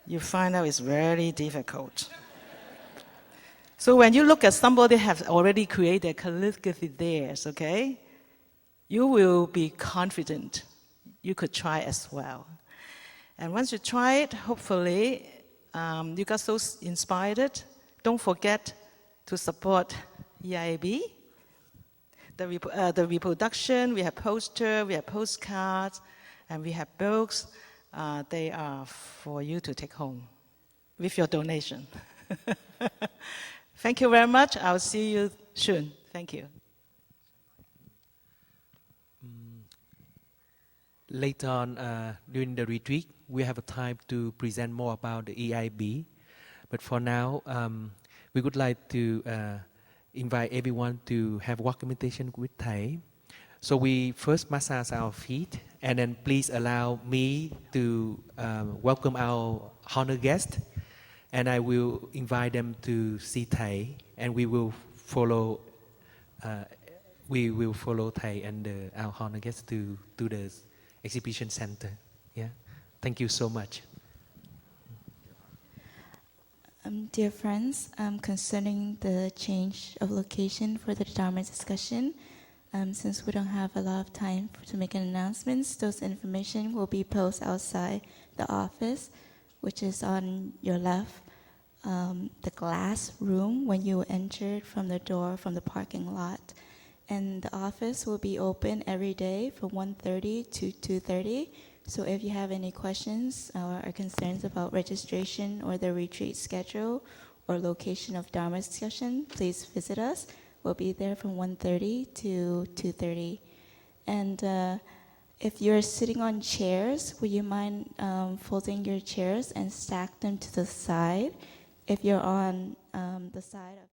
you find out it's very difficult. So when you look at somebody have already created calligraphy theirs, okay, you will be confident you could try as well. And once you try it, hopefully you got so inspired. Don't forget to support EIAB. The reproduction, we have poster, we have postcards, and we have books. They are for you to take home with your donation. Thank you very much. I'll see you soon. Thank you. Later on, during the retreat, we have a time to present more about the EIB. But for now, we would like to invite everyone to have walk meditation with Thai. So we first massage our feet, and then please allow me to welcome our honored guest, and I will invite them to see Thai, and we will follow Thai and our honored guest to the exhibition center. Yeah, thank you so much. Dear friends, concerning the change of location for the Dharma discussion, since we don't have a lot of time to make an announcements, those information will be posted outside the office, which is on your left, the glass room when you entered from the door from the parking lot. And the office will be open every day from 1:30 to 2:30. So if you have any questions or concerns about registration or the retreat schedule or location of Dharma discussion, please visit us. We'll be there from 1:30 to 2:30. And if you're sitting on chairs, would you mind folding your chairs and stack them to the side? If you're on the side of